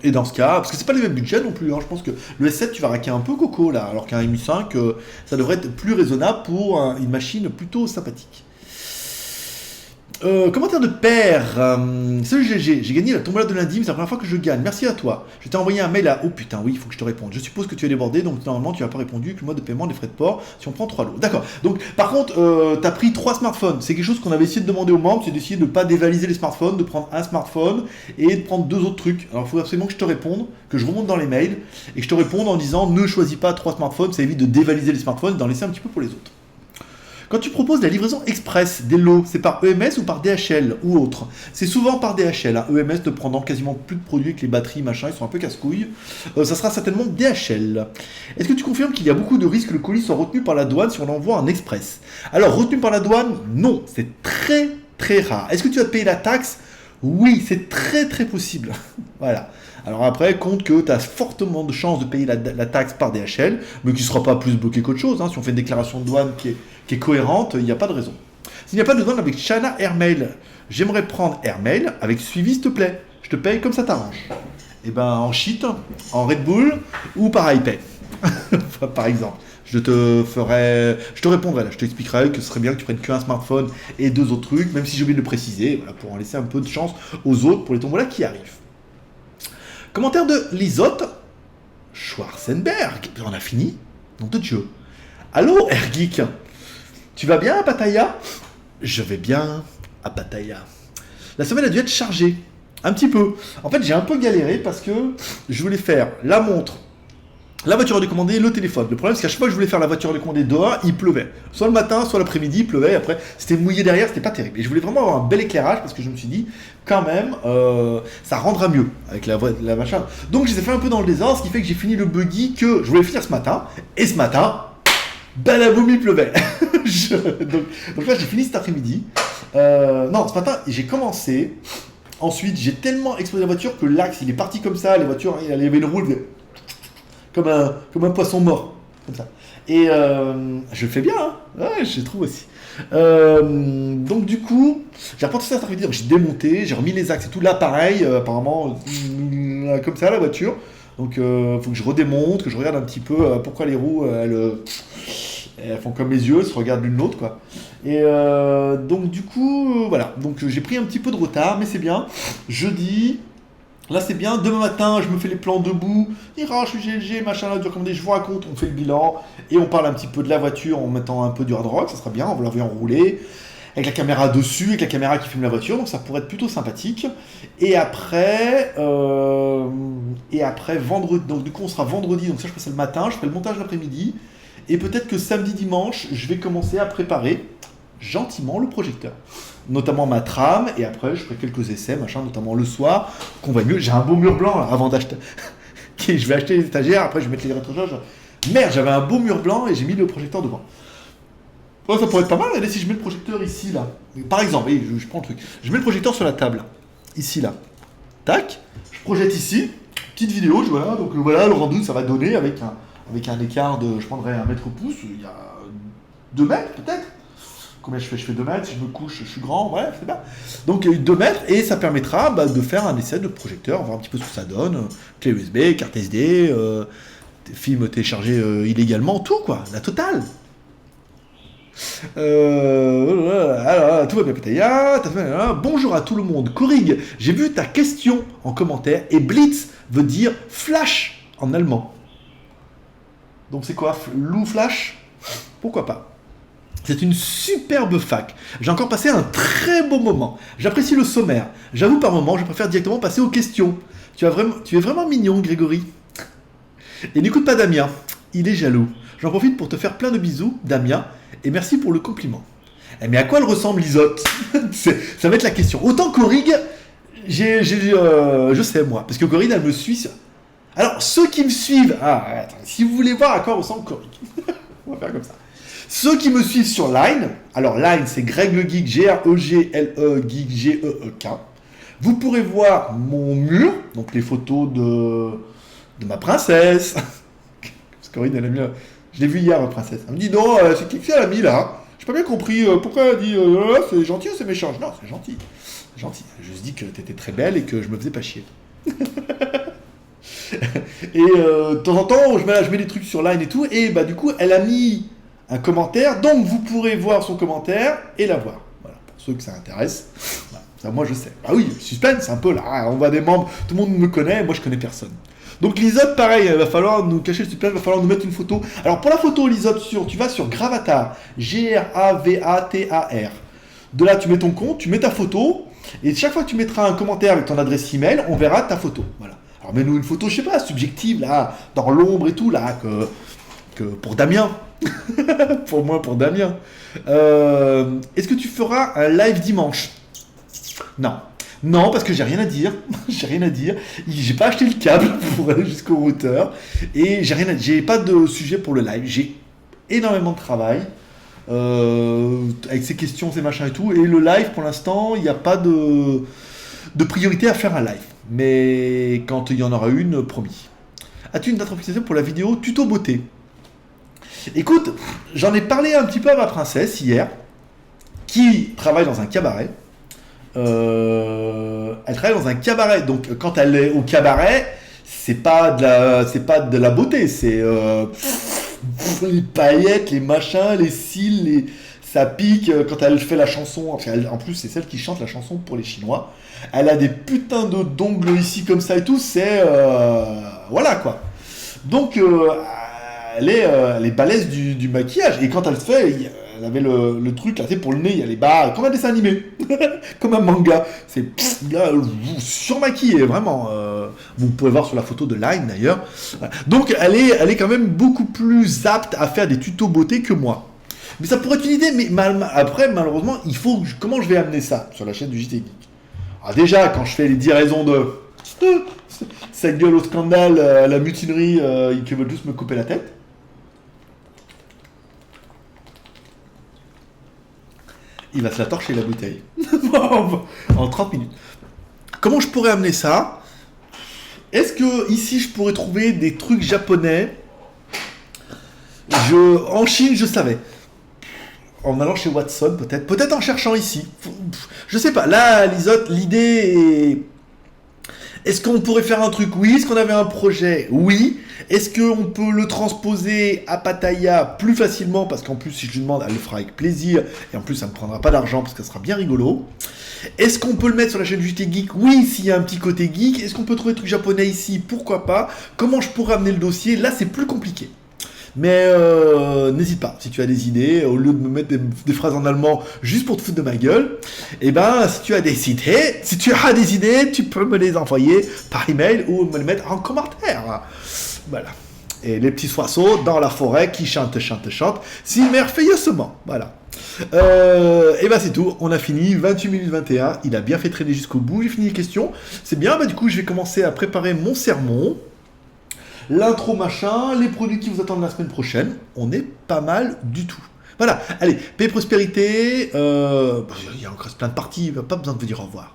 Et dans ce cas, parce que c'est pas les mêmes budgets non plus, hein, je pense que le S7 tu vas raquer un peu coco là, alors qu'un Mi 5 ça devrait être plus raisonnable pour une machine plutôt sympathique. Commentaire de père. Salut GG, j'ai gagné la tombola de lundi, mais c'est la première fois que je gagne. Merci à toi. Je t'ai envoyé un mail à... Oh putain, oui, il faut que je te réponde. Je suppose que tu es débordé, donc normalement tu n'as pas répondu que le mode de paiement des frais de port si on prend 3 lots. D'accord. Donc, par contre, tu as pris 3 smartphones. C'est quelque chose qu'on avait essayé de demander aux membres, c'est d'essayer de ne pas dévaliser les smartphones, de prendre un smartphone et de prendre 2 autres trucs. Alors, il faut absolument que je te réponde, que je remonte dans les mails et que je te réponde en disant ne choisis pas 3 smartphones, ça évite de dévaliser les smartphones et d'en laisser un petit peu pour les autres. Quand tu proposes la livraison express des lots, c'est par EMS ou par DHL ou autre? C'est souvent par DHL, hein. EMS ne prenant quasiment plus de produits avec les batteries, machin, ils sont un peu casse-couilles. Ça sera certainement DHL. Est-ce que tu confirmes qu'il y a beaucoup de risques que le colis soit retenu par la douane si on envoie un express? Alors, retenu par la douane, non, c'est très très rare. Est-ce que tu vas te payer la taxe? Oui, c'est très très possible. Voilà. Alors après, compte que tu as fortement de chances de payer la taxe par DHL, mais qui ne sera pas plus bloqué qu'autre chose. Hein. Si on fait une déclaration de douane qui est cohérente, il n'y a pas de raison. S'il n'y a pas de douane avec China Airmail, j'aimerais prendre Airmail avec suivi, s'il te plaît. Je te paye comme ça t'arrange. Et ben en Sheet, en Red Bull ou par iPay, par exemple. Je te répondrai là, je t'expliquerai que ce serait bien que tu prennes qu'un smartphone et 2 autres trucs, même si j'ai oublié de le préciser, voilà, pour en laisser un peu de chance aux autres pour les tombolas qui arrivent. Commentaire de Lisotte Schwarzenberg. On a fini? Nom de Dieu. Allô, Ergeek. Tu vas bien à Pattaya? Je vais bien à Pattaya. La semaine a dû être chargée. Un petit peu. En fait, j'ai un peu galéré parce que je voulais faire la montre, la voiture recommandée, le téléphone. Le problème, c'est qu'à chaque fois que je voulais faire la voiture recommandée dehors, il pleuvait. Soit le matin, soit l'après-midi, il pleuvait. Et après, c'était mouillé derrière, c'était pas terrible. Et je voulais vraiment avoir un bel éclairage parce que je me suis dit, quand même, ça rendra mieux avec la machin. Donc, je les ai fait un peu dans le désordre, ce qui fait que j'ai fini le buggy que je voulais finir ce matin. Et ce matin, ben la vomi pleuvait. donc là, j'ai fini cet après-midi. Non, ce matin, j'ai commencé. Ensuite, j'ai tellement explosé la voiture que l'axe, il est parti comme ça. Les voitures, il y avait une roue. Comme un poisson mort, comme ça. Et je le fais bien, hein. Ouais, je trouve aussi. Donc du coup, j'ai reporté ça cet après-midi, j'ai démonté, j'ai remis les axes et tout. Là, pareil, apparemment, comme ça, la voiture. Donc, faut que je redémonte, que je regarde un petit peu pourquoi les roues, elles font comme mes yeux, elles se regardent l'une l'autre, quoi. Et donc du coup, voilà. Donc j'ai pris un petit peu de retard, mais c'est bien. Jeudi... Là c'est bien, demain matin je me fais les plans debout, je suis GLG, machin là, dur commandé, je vous raconte, on fait le bilan et on parle un petit peu de la voiture en mettant un peu du hard rock, ça sera bien, on va la voir rouler, avec la caméra dessus, avec la caméra qui filme la voiture, donc ça pourrait être plutôt sympathique. Et après vendredi, donc du coup on sera vendredi, donc ça je ferai ça le matin, je ferai le montage l'après-midi, et peut-être que samedi, dimanche, je vais commencer à préparer gentiment le projecteur. Notamment ma trame, et après je ferai quelques essais, machin, notamment le soir, qu'on va mieux. J'ai un beau mur blanc là, avant d'acheter. Je vais acheter les étagères, après je vais mettre les rétrochages. Merde, j'avais un beau mur blanc et j'ai mis le projecteur devant. Ouais, ça pourrait être pas mal, regardez si je mets le projecteur ici là. Par exemple, je prends le truc. Je mets le projecteur sur la table, ici là. Tac, je projette ici, petite vidéo, voilà, donc voilà le rendu ça va donner avec un écart de, je prendrais 1 mètre pouce, il y a 2 mètres peut-être. Combien je fais? Je fais 2 mètres, si je me couche, je suis grand, bref, c'est bien. Donc 2 mètres, et ça permettra de faire un essai de projecteur, voir un petit peu ce que ça donne, clé USB, carte SD, film téléchargé illégalement, tout quoi, la totale. Alors, tout va bien, Pattaya. Bonjour à tout le monde. Corrig, j'ai vu ta question en commentaire, et Blitz veut dire flash en allemand. Donc c'est quoi? Lou Flash? Pourquoi pas? C'est une superbe fac. J'ai encore passé un très beau moment. J'apprécie le sommaire. J'avoue par moment, je préfère directement passer aux questions. Tu es vraiment mignon, Grégory. Et n'écoute pas Damien. Il est jaloux. J'en profite pour te faire plein de bisous, Damien. Et merci pour le compliment. Mais à quoi elle ressemble, Lisotte? Ça va être la question. Autant Corrig, je sais moi. Parce que Corrig, elle me suit. Alors, ceux qui me suivent... Ah, attends, si vous voulez voir à quoi ressemble Coric, on va faire comme ça. Ceux qui me suivent sur Line, alors Line, c'est Greg le Geek, G-R-E-G-L-E, Geek, G-E-E-K. Vous pourrez voir mon mur, donc les photos de ma princesse. Parce que Corinne, elle a mis... Je l'ai vu hier, ma princesse. Elle me dit, non, c'est qui elle a mis là? J'ai pas bien compris pourquoi elle a dit, c'est gentil ou c'est méchant? Non, c'est gentil. C'est gentil. Je lui ai dit que t'étais très belle et que je me faisais pas chier. Et de temps en temps, je mets des trucs sur Line et tout, et bah du coup, elle a mis un commentaire, donc vous pourrez voir son commentaire et la voir. Voilà, pour ceux que ça intéresse. Voilà, ça, moi, je sais. Ah oui, suspense, un peu là. On voit des membres, tout le monde me connaît, moi, je connais personne. Donc Lisotte, pareil, il va falloir nous cacher le suspense, il va falloir nous mettre une photo. Alors pour la photo, Lisotte, tu vas sur Gravatar, G-R-A-V-A-T-A-R. De là, tu mets ton compte, tu mets ta photo, et chaque fois que tu mettras un commentaire avec ton adresse email, on verra ta photo. Voilà. Alors mets-nous une photo, je sais pas, subjective, là, dans l'ombre et tout, là, que pour Damien. Pour moi, pour Damien. Est-ce que tu feras un live dimanche? Non. Non, parce que j'ai rien à dire. J'ai rien à dire. J'ai pas acheté le câble pour aller jusqu'au routeur. Et j'ai pas de sujet pour le live. J'ai énormément de travail. Avec ces questions, ces machins et tout. Et le live, pour l'instant, il n'y a pas de priorité à faire un live. Mais quand il y en aura une, promis. As-tu une date officielle pour la vidéo tuto beauté? Écoute, j'en ai parlé un petit peu à ma princesse hier, qui travaille dans un cabaret. Elle travaille dans un cabaret, donc quand elle est au cabaret, c'est pas de la beauté, c'est les paillettes, les machins, les cils, ça pique quand elle fait la chanson. Enfin, en plus, c'est celle qui chante la chanson pour les Chinois. Elle a des putains d'ongles ici comme ça et tout, c'est voilà quoi. Donc elle est balèze du maquillage, et quand elle se fait, elle avait le truc là, pour le nez, il y a les barres, comme un dessin animé, comme un manga. C'est là, surmaquillé, vraiment. Vous pouvez voir sur la photo de Line d'ailleurs. Donc elle est quand même beaucoup plus apte à faire des tutos beauté que moi. Mais ça pourrait être une idée, mais après, malheureusement, comment je vais amener ça sur la chaîne du JT Geek? Alors déjà, quand je fais les 10 raisons de sa gueule au scandale, la mutinerie, qui veulent tous me couper la tête. Il va se la torcher la bouteille. En 30 minutes. Comment je pourrais amener ça? Est-ce que ici je pourrais trouver des trucs japonais? En Chine, je savais. En allant chez Watson, peut-être. Peut-être en cherchant ici. Je sais pas. Là, Lisotte, l'idée est... Est-ce qu'on pourrait faire un truc? Oui. Est-ce qu'on avait un projet? Oui. Est-ce qu'on peut le transposer à Pattaya plus facilement? Parce qu'en plus, si je lui demande, elle le fera avec plaisir. Et en plus, ça ne me prendra pas d'argent parce que ça sera bien rigolo. Est-ce qu'on peut le mettre sur la chaîne du JT Geek? Oui, s'il y a un petit côté geek. Est-ce qu'on peut trouver des trucs japonais ici? Pourquoi pas? Comment je pourrais amener le dossier? Là, c'est plus compliqué. Mais n'hésite pas, si tu as des idées, au lieu de me mettre des phrases en allemand juste pour te foutre de ma gueule, et ben si tu as des idées, tu peux me les envoyer par email ou me les mettre en commentaire. Voilà. Et les petits oiseaux dans la forêt qui chantent, si merveilleusement. Voilà. Et ben c'est tout, on a fini, 28 minutes 21, il a bien fait traîner jusqu'au bout, j'ai fini les questions. C'est bien, bah du coup je vais commencer à préparer mon sermon. L'intro machin, les produits qui vous attendent la semaine prochaine, on est pas mal du tout. Voilà, allez, paix et prospérité, il y a encore plein de parties, pas besoin de vous dire au revoir.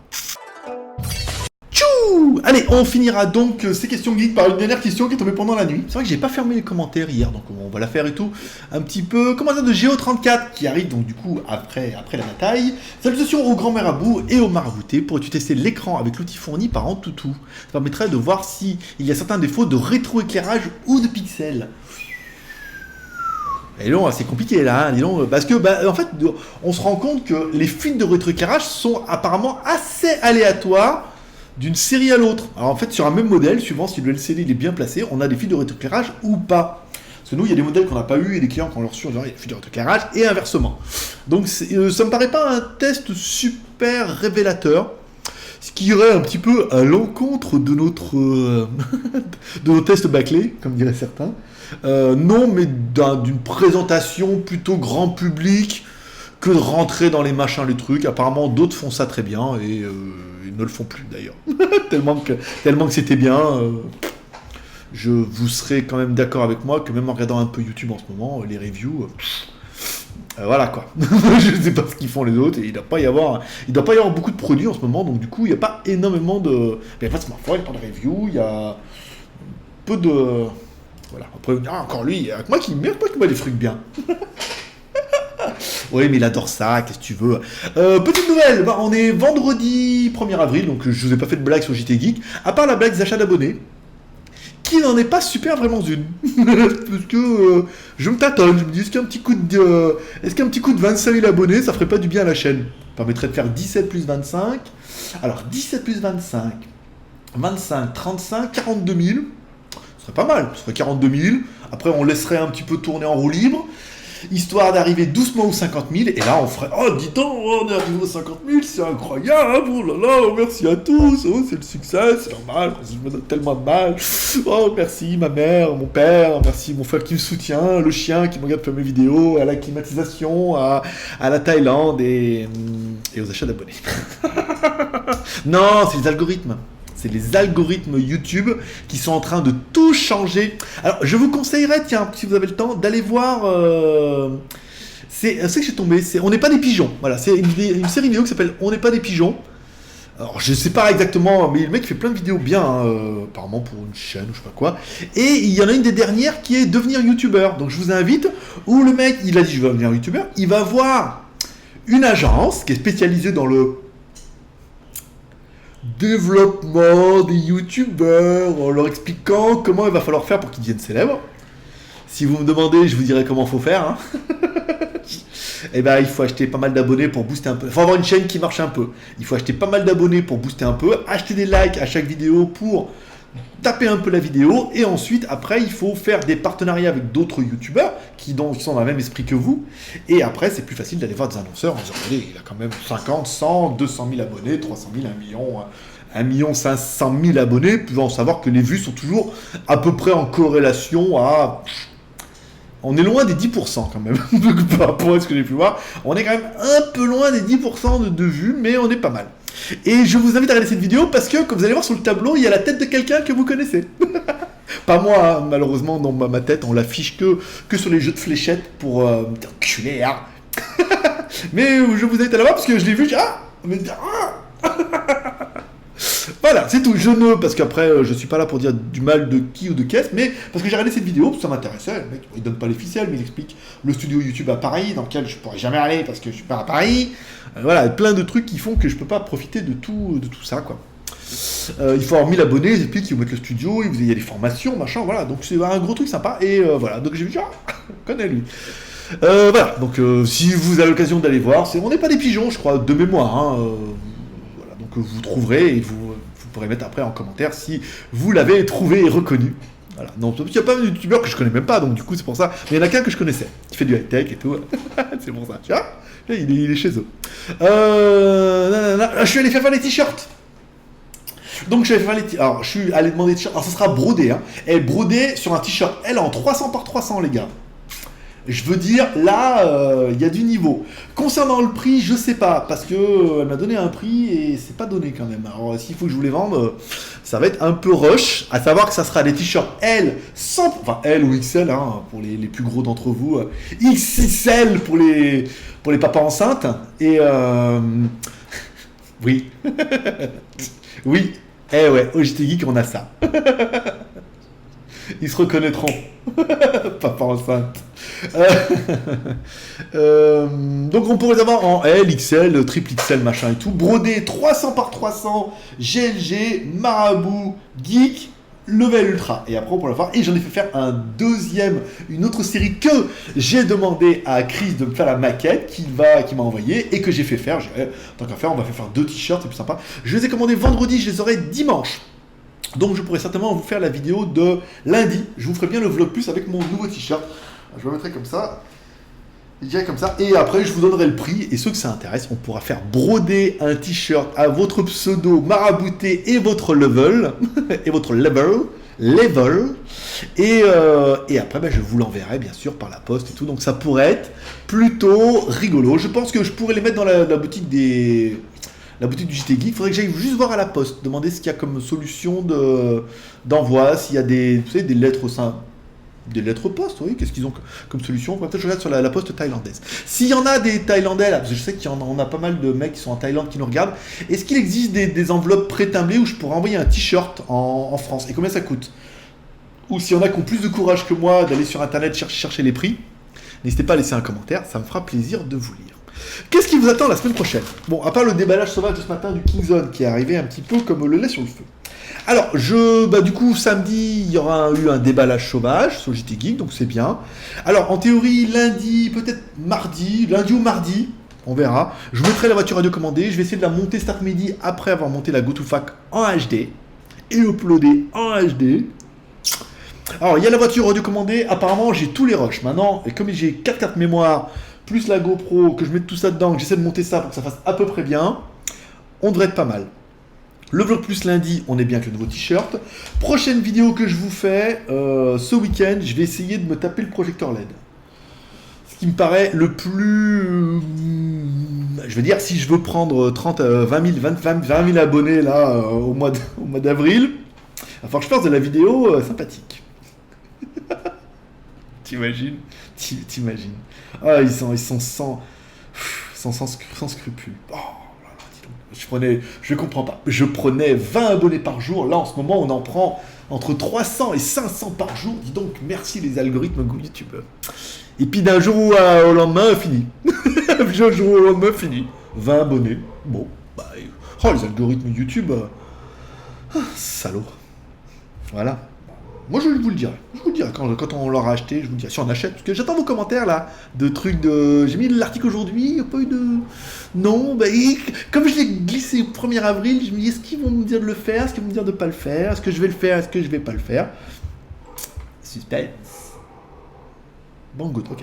Tchou! Allez, on finira donc ces questions geeks par une dernière question qui est tombée pendant la nuit. C'est vrai que j'ai pas fermé les commentaires hier, donc on va la faire et tout. Un petit peu, commentaire de Géo34 qui arrive donc du coup après la bataille. Salutations au grand marabout et au marabouté. Pourrais-tu tester l'écran avec l'outil fourni par Antutu? Ça permettrait de voir s'il y a certains défauts de rétroéclairage ou de pixels. Et non, c'est compliqué là, hein, dis donc, parce que en fait, on se rend compte que les fuites de rétroéclairage sont apparemment assez aléatoires d'une série à l'autre. Alors en fait, sur un même modèle, suivant si le LCD il est bien placé, on a des fuites de rétroéclairage ou pas. Parce que nous, il y a des modèles qu'on n'a pas eu et des clients qu'on leur reçu, il y a des fuites de rétroéclairage et inversement. Donc ça me paraît pas un test super révélateur. Ce qui irait un petit peu à l'encontre de de nos tests bâclés, comme diraient certains. Non, mais d'une présentation plutôt grand public que de rentrer dans les machins, les trucs. Apparemment, d'autres font ça très bien et ils ne le font plus d'ailleurs. tellement que c'était bien. vous serez quand même d'accord avec moi que même en regardant un peu YouTube en ce moment, les reviews, voilà quoi. Je ne sais pas ce qu'ils font les autres, et il ne doit pas y avoir beaucoup de produits en ce moment, donc du coup, il n'y a pas énormément de... Il n'y a pas de smartphone, il n'y a pas de reviews, il y a peu de... Voilà, après, encore lui, il y a que moi qui met des trucs bien. Oui, mais il adore ça, qu'est-ce que tu veux. Petite nouvelle, on est vendredi 1er avril, donc je vous ai pas fait de blague sur JT Geek, à part la blague des achats d'abonnés, qui n'en est pas super vraiment une. Parce que je me tâtonne, je me dis, est-ce qu'un petit coup de 25 000 abonnés, ça ferait pas du bien à la chaîne? Ça permettrait de faire 17 plus 25. Alors, 17 plus 25, 25, 35, 42 000. Ce serait pas mal, ce serait 42 000. Après, on laisserait un petit peu tourner en roue libre, histoire d'arriver doucement aux 50 000, et là on ferait « Oh, dis donc, on est arrivé aux 50 000, c'est incroyable, oh là là, merci à tous, oh, c'est le succès, c'est normal, je me donne tellement de mal, oh, merci ma mère, mon père, merci mon frère qui me soutient, le chien qui me regarde faire mes vidéos, à la climatisation, à la Thaïlande, et aux achats d'abonnés. » Non, c'est les algorithmes. C'est les algorithmes YouTube qui sont en train de tout changer. Alors, je vous conseillerais, tiens, si vous avez le temps, d'aller voir... c'est que j'ai tombé, On n'est pas des pigeons. Voilà, c'est une série vidéo qui s'appelle On n'est pas des pigeons. Alors, je sais pas exactement, mais le mec fait plein de vidéos bien, apparemment pour une chaîne ou je sais pas quoi. Et il y en a une des dernières qui est devenir youtubeur. Donc, je vous invite, où le mec, il a dit je veux devenir youtubeur, il va voir une agence qui est spécialisée dans le développement des youtubeurs, en leur expliquant comment il va falloir faire pour qu'ils deviennent célèbres. Si vous me demandez, je vous dirai comment il faut faire. Hein. Eh ben, il faut acheter pas mal d'abonnés pour booster un peu. Il faut avoir une chaîne qui marche un peu. Il faut acheter pas mal d'abonnés pour booster un peu, acheter des likes à chaque vidéo pour taper un peu la vidéo, et ensuite, après, il faut faire des partenariats avec d'autres youtubeurs qui sont dans le même esprit que vous, et après, c'est plus facile d'aller voir des annonceurs en disant, regardez, il a quand même 50, 100, 200 000 abonnés, 300 000, 1 million 500 000 abonnés, pouvant savoir que les vues sont toujours à peu près en corrélation à... On est loin des 10% quand même, par rapport à ce que j'ai pu voir. On est quand même un peu loin des 10% de vues, mais on est pas mal. Et je vous invite à regarder cette vidéo parce que, comme vous allez voir sur le tableau, il y a la tête de quelqu'un que vous connaissez. Pas moi, hein. Malheureusement, dans ma tête, on l'affiche que sur les jeux de fléchettes pour me dire enculé, hein. Mais je vous invite à la voir parce que je l'ai vu, Voilà, c'est tout. Parce qu'après, je suis pas là pour dire du mal de qui ou de qu'est-ce, mais parce que j'ai regardé cette vidéo, parce que ça m'intéressait. Le mec, il donne pas les ficelles, mais il explique le studio YouTube à Paris, dans lequel je pourrais jamais aller parce que je suis pas à Paris. Voilà, plein de trucs qui font que je peux pas profiter de tout ça, quoi. Il faut avoir 1000 abonnés, ils expliquent, ils vous mettent le studio, il y a des formations, machin, voilà. Donc c'est un gros truc sympa, et voilà. Donc j'ai vu, connais lui. Voilà, donc si vous avez l'occasion d'aller voir, on n'est pas des pigeons, je crois, de mémoire, hein. Voilà, donc vous trouverez, et vous pourrez mettre après en commentaire si vous l'avez trouvé et reconnu. Voilà. Non, il n'y a pas de youtubeur que je connais même pas, donc du coup c'est pour ça. Mais il y en a qu'un que je connaissais, qui fait du high-tech et tout. C'est pour ça. Tu vois, il est chez eux. Je suis allé faire des t-shirts. Donc je vais faire alors je suis allé demander des t-shirts. Alors ça sera brodé, hein. Et brodé sur un t-shirt, elle en 300 par 300, les gars. Je veux dire, là, il y a du niveau. Concernant le prix, je sais pas, parce que elle m'a donné un prix et c'est pas donné quand même. Alors, s'il faut que je vous les vende, ça va être un peu rush, à savoir que ça sera des t-shirts L, enfin L ou XL, hein, pour les plus gros d'entre vous, XXL pour les papas enceintes, et oui, oui, ouais, au JT Geek, on a ça. Ils se reconnaîtront. Papa enceinte. Donc on pourrait les avoir en L, XL, triple XL, machin et tout. Brodé 300 par 300, GLG, Marabout, Geek, Level Ultra. Et après on pourrait le faire. Et j'en ai fait faire une autre série que j'ai demandé à Chris de me faire la maquette, qui m'a envoyé et que j'ai fait faire. Tant qu'à faire, on va faire 2 t-shirts, c'est plus sympa. Je les ai commandés vendredi, je les aurai dimanche. Donc je pourrais certainement vous faire la vidéo de lundi. Je vous ferai bien le vlog plus avec mon nouveau t-shirt. Je le mettrai comme ça. Je dirais comme ça. Et après je vous donnerai le prix. Et ceux que ça intéresse, on pourra faire broder un t-shirt à votre pseudo marabouté et votre level. Et votre level. Et après je vous l'enverrai bien sûr par la poste et tout. Donc ça pourrait être plutôt rigolo. Je pense que je pourrais les mettre dans la boutique des la boutique du JT Geek. Il faudrait que j'aille juste voir à la poste, demander ce qu'il y a comme solution d'envoi, s'il y a des, tu sais, des lettres des lettres poste, oui, qu'est-ce qu'ils ont comme solution. Peut-être que je regarde sur la poste thaïlandaise. S'il y en a des Thaïlandais, là, parce que je sais qu'on a pas mal de mecs qui sont en Thaïlande qui nous regardent, est-ce qu'il existe des enveloppes pré-timbrées où je pourrais envoyer un t-shirt en France? Et combien ça coûte? Ou s'il y en a qui ont plus de courage que moi d'aller sur internet chercher les prix, n'hésitez pas à laisser un commentaire, ça me fera plaisir de vous lire. Qu'est-ce qui vous attend la semaine prochaine? Bon, à part le déballage sauvage de ce matin du Kingzone qui est arrivé un petit peu comme le lait sur le feu. Alors, du coup, samedi, il y aura eu un déballage sauvage sur JT Geek, donc c'est bien. Alors, en théorie, lundi, peut-être mardi, lundi ou mardi, on verra. Je vous mettrai la voiture radiocommandée, je vais essayer de la monter cet après-midi après avoir monté la GoToFac en HD et uploader en HD. Alors, il y a la voiture radiocommandée, apparemment, j'ai tous les rushs. Maintenant, et comme j'ai 4 cartes mémoire, plus la GoPro, que je mette tout ça dedans, que j'essaie de monter ça pour que ça fasse à peu près bien, on devrait être pas mal. Le vlog plus lundi, on est bien avec le nouveau t-shirt. Prochaine vidéo que je vous fais, ce week-end, je vais essayer de me taper le projecteur LED. Ce qui me paraît le plus... je veux dire, si je veux prendre 20 000 abonnés là, au mois d'avril, il va falloir que je fasse de la vidéo sympathique. T'imagines? Ah, ils sont sans scrupules. Oh. Je comprends pas. Je prenais 20 abonnés par jour. Là, en ce moment, on en prend entre 300 et 500 par jour. Dis donc, merci les algorithmes YouTube. Et puis d'un jour au lendemain, fini. D'un jour au lendemain, fini. 20 abonnés. Bon, les algorithmes YouTube, salaud. Voilà. Moi, je vous le dirai. Quand on l'aura acheté, je vous le dirai. Si on achète, parce que j'attends vos commentaires là, de trucs de. J'ai mis l'article aujourd'hui, il n'y a pas eu de. Non, comme je l'ai glissé au 1er avril, je me dis est-ce qu'ils vont me dire de le faire, est-ce qu'ils vont me dire de ne pas le faire, est-ce que je vais le faire, est-ce que je vais pas le faire. Suspense. Bon, good, ok.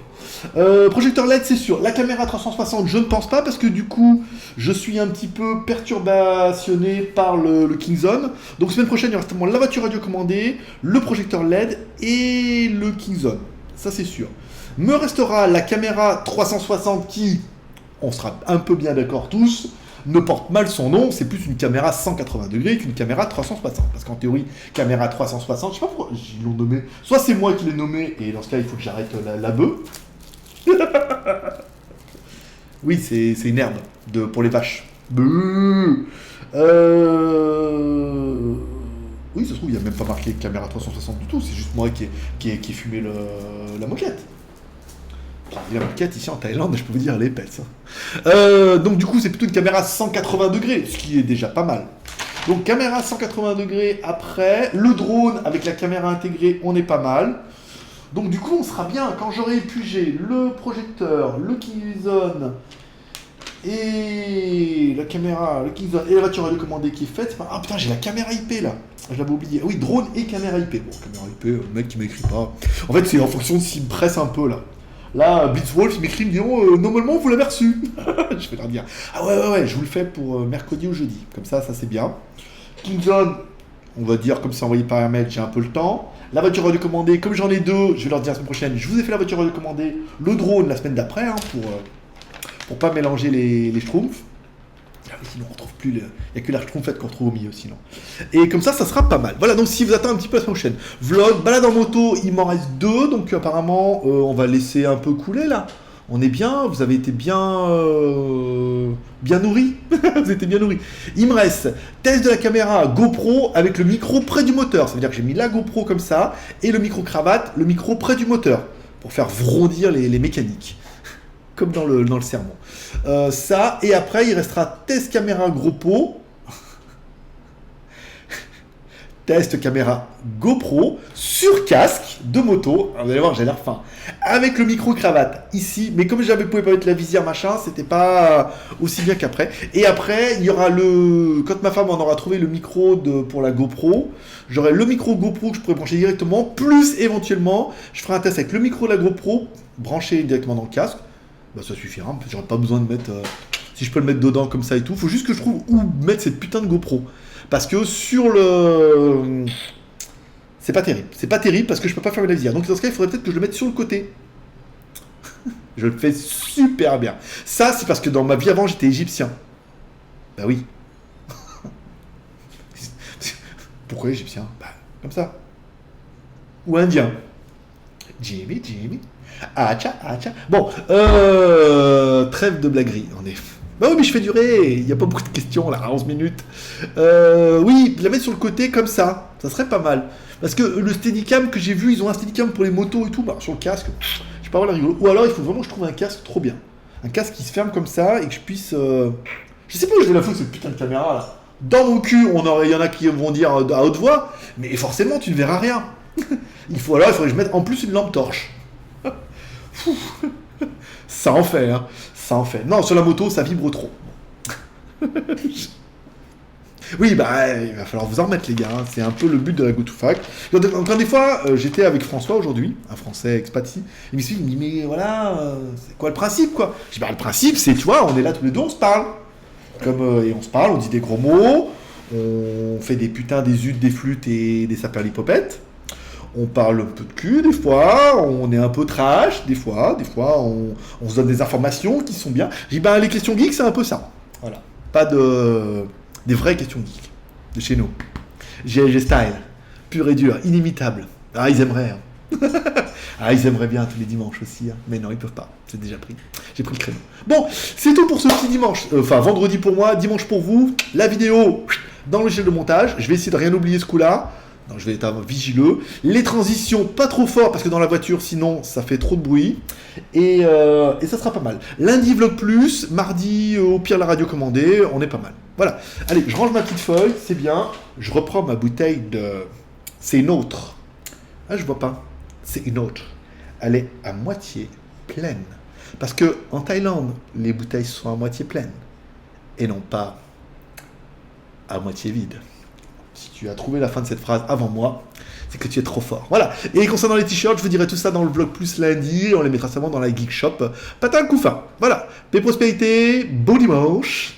Projecteur LED, c'est sûr. La caméra 360, je ne pense pas, parce que du coup, je suis un petit peu perturbationné par le Kingzone. Donc, semaine prochaine, il y aura justement la voiture radiocommandée, le projecteur LED et le Kingzone. Ça, c'est sûr. Me restera la caméra 360 qui, on sera un peu bien d'accord tous, ne porte mal son nom, c'est plus une caméra 180 degrés qu'une caméra 360. Parce qu'en théorie, caméra 360, je sais pas pourquoi ils l'ont nommé. Soit c'est moi qui l'ai nommé, et dans ce cas, il faut que j'arrête la bœuf. Oui, c'est une herbe pour les vaches. Beuh. Oui, ça se trouve, il n'y a même pas marqué caméra 360 du tout, c'est juste moi qui ai fumé la moquette. La moquette ici en Thaïlande, je peux vous dire, elle est épaisse. Donc du coup, c'est plutôt une caméra 180 degrés, ce qui est déjà pas mal. Donc caméra 180 degrés après, le drone avec la caméra intégrée, on est pas mal. Donc du coup, on sera bien quand j'aurai épugé le projecteur, le Kingzone et la caméra, le Kingzone et la voiture radiocommandée qui est faite. Ah putain, j'ai la caméra IP là. Je l'avais oublié. Oui, drone et caméra IP. Bon, caméra IP, le mec qui m'écrit pas. En fait, c'est en fonction de s'il me presse un peu là. Là, Blitzwolf, il m'écrit, il me dit oh, normalement vous l'avez reçu. Je vais leur dire ah ouais, je vous le fais pour mercredi ou jeudi. Comme ça c'est bien. Kingzone, on va dire comme c'est envoyé par un mail, j'ai un peu le temps. La voiture radiocommandée, comme j'en ai deux, je vais leur dire la semaine prochaine, je vous ai fait la voiture radiocommandée, le drone la semaine d'après, hein, pour pas mélanger les schtroumpfs. Ah oui, sinon on retrouve plus il n'y a que la schtroumpfette qu'on retrouve au milieu sinon. Et comme ça sera pas mal. Voilà, donc si vous attendez un petit peu la semaine prochaine. Vlog, balade en moto, il m'en reste 2, donc apparemment on va laisser un peu couler là. On est bien, vous avez été bien nourris. Vous étiez bien nourris. Il me reste test de la caméra GoPro avec le micro près du moteur. Ça veut dire que j'ai mis la GoPro comme ça et le micro cravate, le micro près du moteur pour faire vrondir les mécaniques. Comme dans le sermon. Ça, et après, il restera test caméra GoPro. Test caméra GoPro sur casque de moto. Vous allez voir, j'ai l'air fin. Avec le micro-cravate ici. Mais comme je ne pouvais pas mettre la visière, machin, c'était pas aussi bien qu'après. Et après, il y aura quand ma femme en aura trouvé le micro pour la GoPro, j'aurai le micro GoPro que je pourrais brancher directement. Plus éventuellement, je ferai un test avec le micro de la GoPro branché directement dans le casque. Bah, ça suffira, en fait, j'aurais pas besoin de mettre... si je peux le mettre dedans comme ça et tout, faut juste que je trouve où mettre cette putain de GoPro. Parce que sur le... C'est pas terrible parce que je peux pas fermer la visière. Donc dans ce cas, il faudrait peut-être que je le mette sur le côté. Je le fais super bien. Ça, c'est parce que dans ma vie avant, j'étais égyptien. Bah oui. Pourquoi égyptien? Bah, comme ça. Ou indien. Jimmy, Jimmy. Acha, acha. Bon, trêve de blaguerie. On est... Bah oui, mais je fais durer. Il n'y a pas beaucoup de questions là, à 11 minutes. Oui, la mettre sur le côté comme ça. Ça serait pas mal. Parce que le Steadicam que j'ai vu, ils ont un Steadicam pour les motos et tout. Bah, sur le casque, je sais pas voir la rigolo. Ou alors, il faut vraiment que je trouve un casque trop bien. Un casque qui se ferme comme ça et que je puisse. Je sais pas où je vais la foutre cette putain de caméra là. Dans mon cul, il y en a qui vont dire à haute voix, mais forcément, tu ne verras rien. Il faudrait que je mette en plus une lampe torche. Ça en fait, hein. Ça en fait. Non, sur la moto, ça vibre trop. Oui, bah, il va falloir vous en remettre, les gars. Hein. C'est un peu le but de la GoToFact. Encore des fois, j'étais avec François aujourd'hui, un Français expat ici. Il me dit, mais voilà, c'est quoi le principe, quoi? Je dis, bah, le principe, c'est, tu vois, on est là tous les deux, on se parle. Et on se parle, on dit des gros mots, on fait des putains, des udes, des flûtes et des saperlipopettes. On parle un peu de cul des fois, on est un peu trash des fois on se donne des informations qui sont bien. Je dis, ben les questions geeks, c'est un peu ça. Voilà. Pas des vraies questions geeks de chez nous. GLG style, pur et dur, inimitable. Ah, ils aimeraient. Hein. Ah, ils aimeraient bien tous les dimanches aussi, hein. Mais non, ils peuvent pas. C'est déjà pris. J'ai pris le créneau. Bon, c'est tout pour ce petit dimanche. Enfin, vendredi pour moi, dimanche pour vous. La vidéo dans le logiciel de montage. Je vais essayer de rien oublier ce coup-là. Non, je vais être vigileux. Les transitions, pas trop fort, parce que dans la voiture, sinon, ça fait trop de bruit. Et ça sera pas mal. Lundi, vlog plus. Mardi, au pire, la radio commandée. On est pas mal. Voilà. Allez, je range ma petite feuille. C'est bien. Je reprends ma bouteille de... C'est une autre. Ah, je vois pas. C'est une autre. Elle est à moitié pleine. Parce que en Thaïlande, les bouteilles sont à moitié pleines. Et non pas à moitié vides. Si tu as trouvé la fin de cette phrase avant moi, c'est que tu es trop fort. Voilà. Et concernant les t-shirts, je vous dirai tout ça dans le vlog plus lundi. On les mettra seulement dans la Geek Shop. Patin couffin. Voilà. Paix prospérité. Bon dimanche.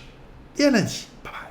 Et à lundi. Bye bye.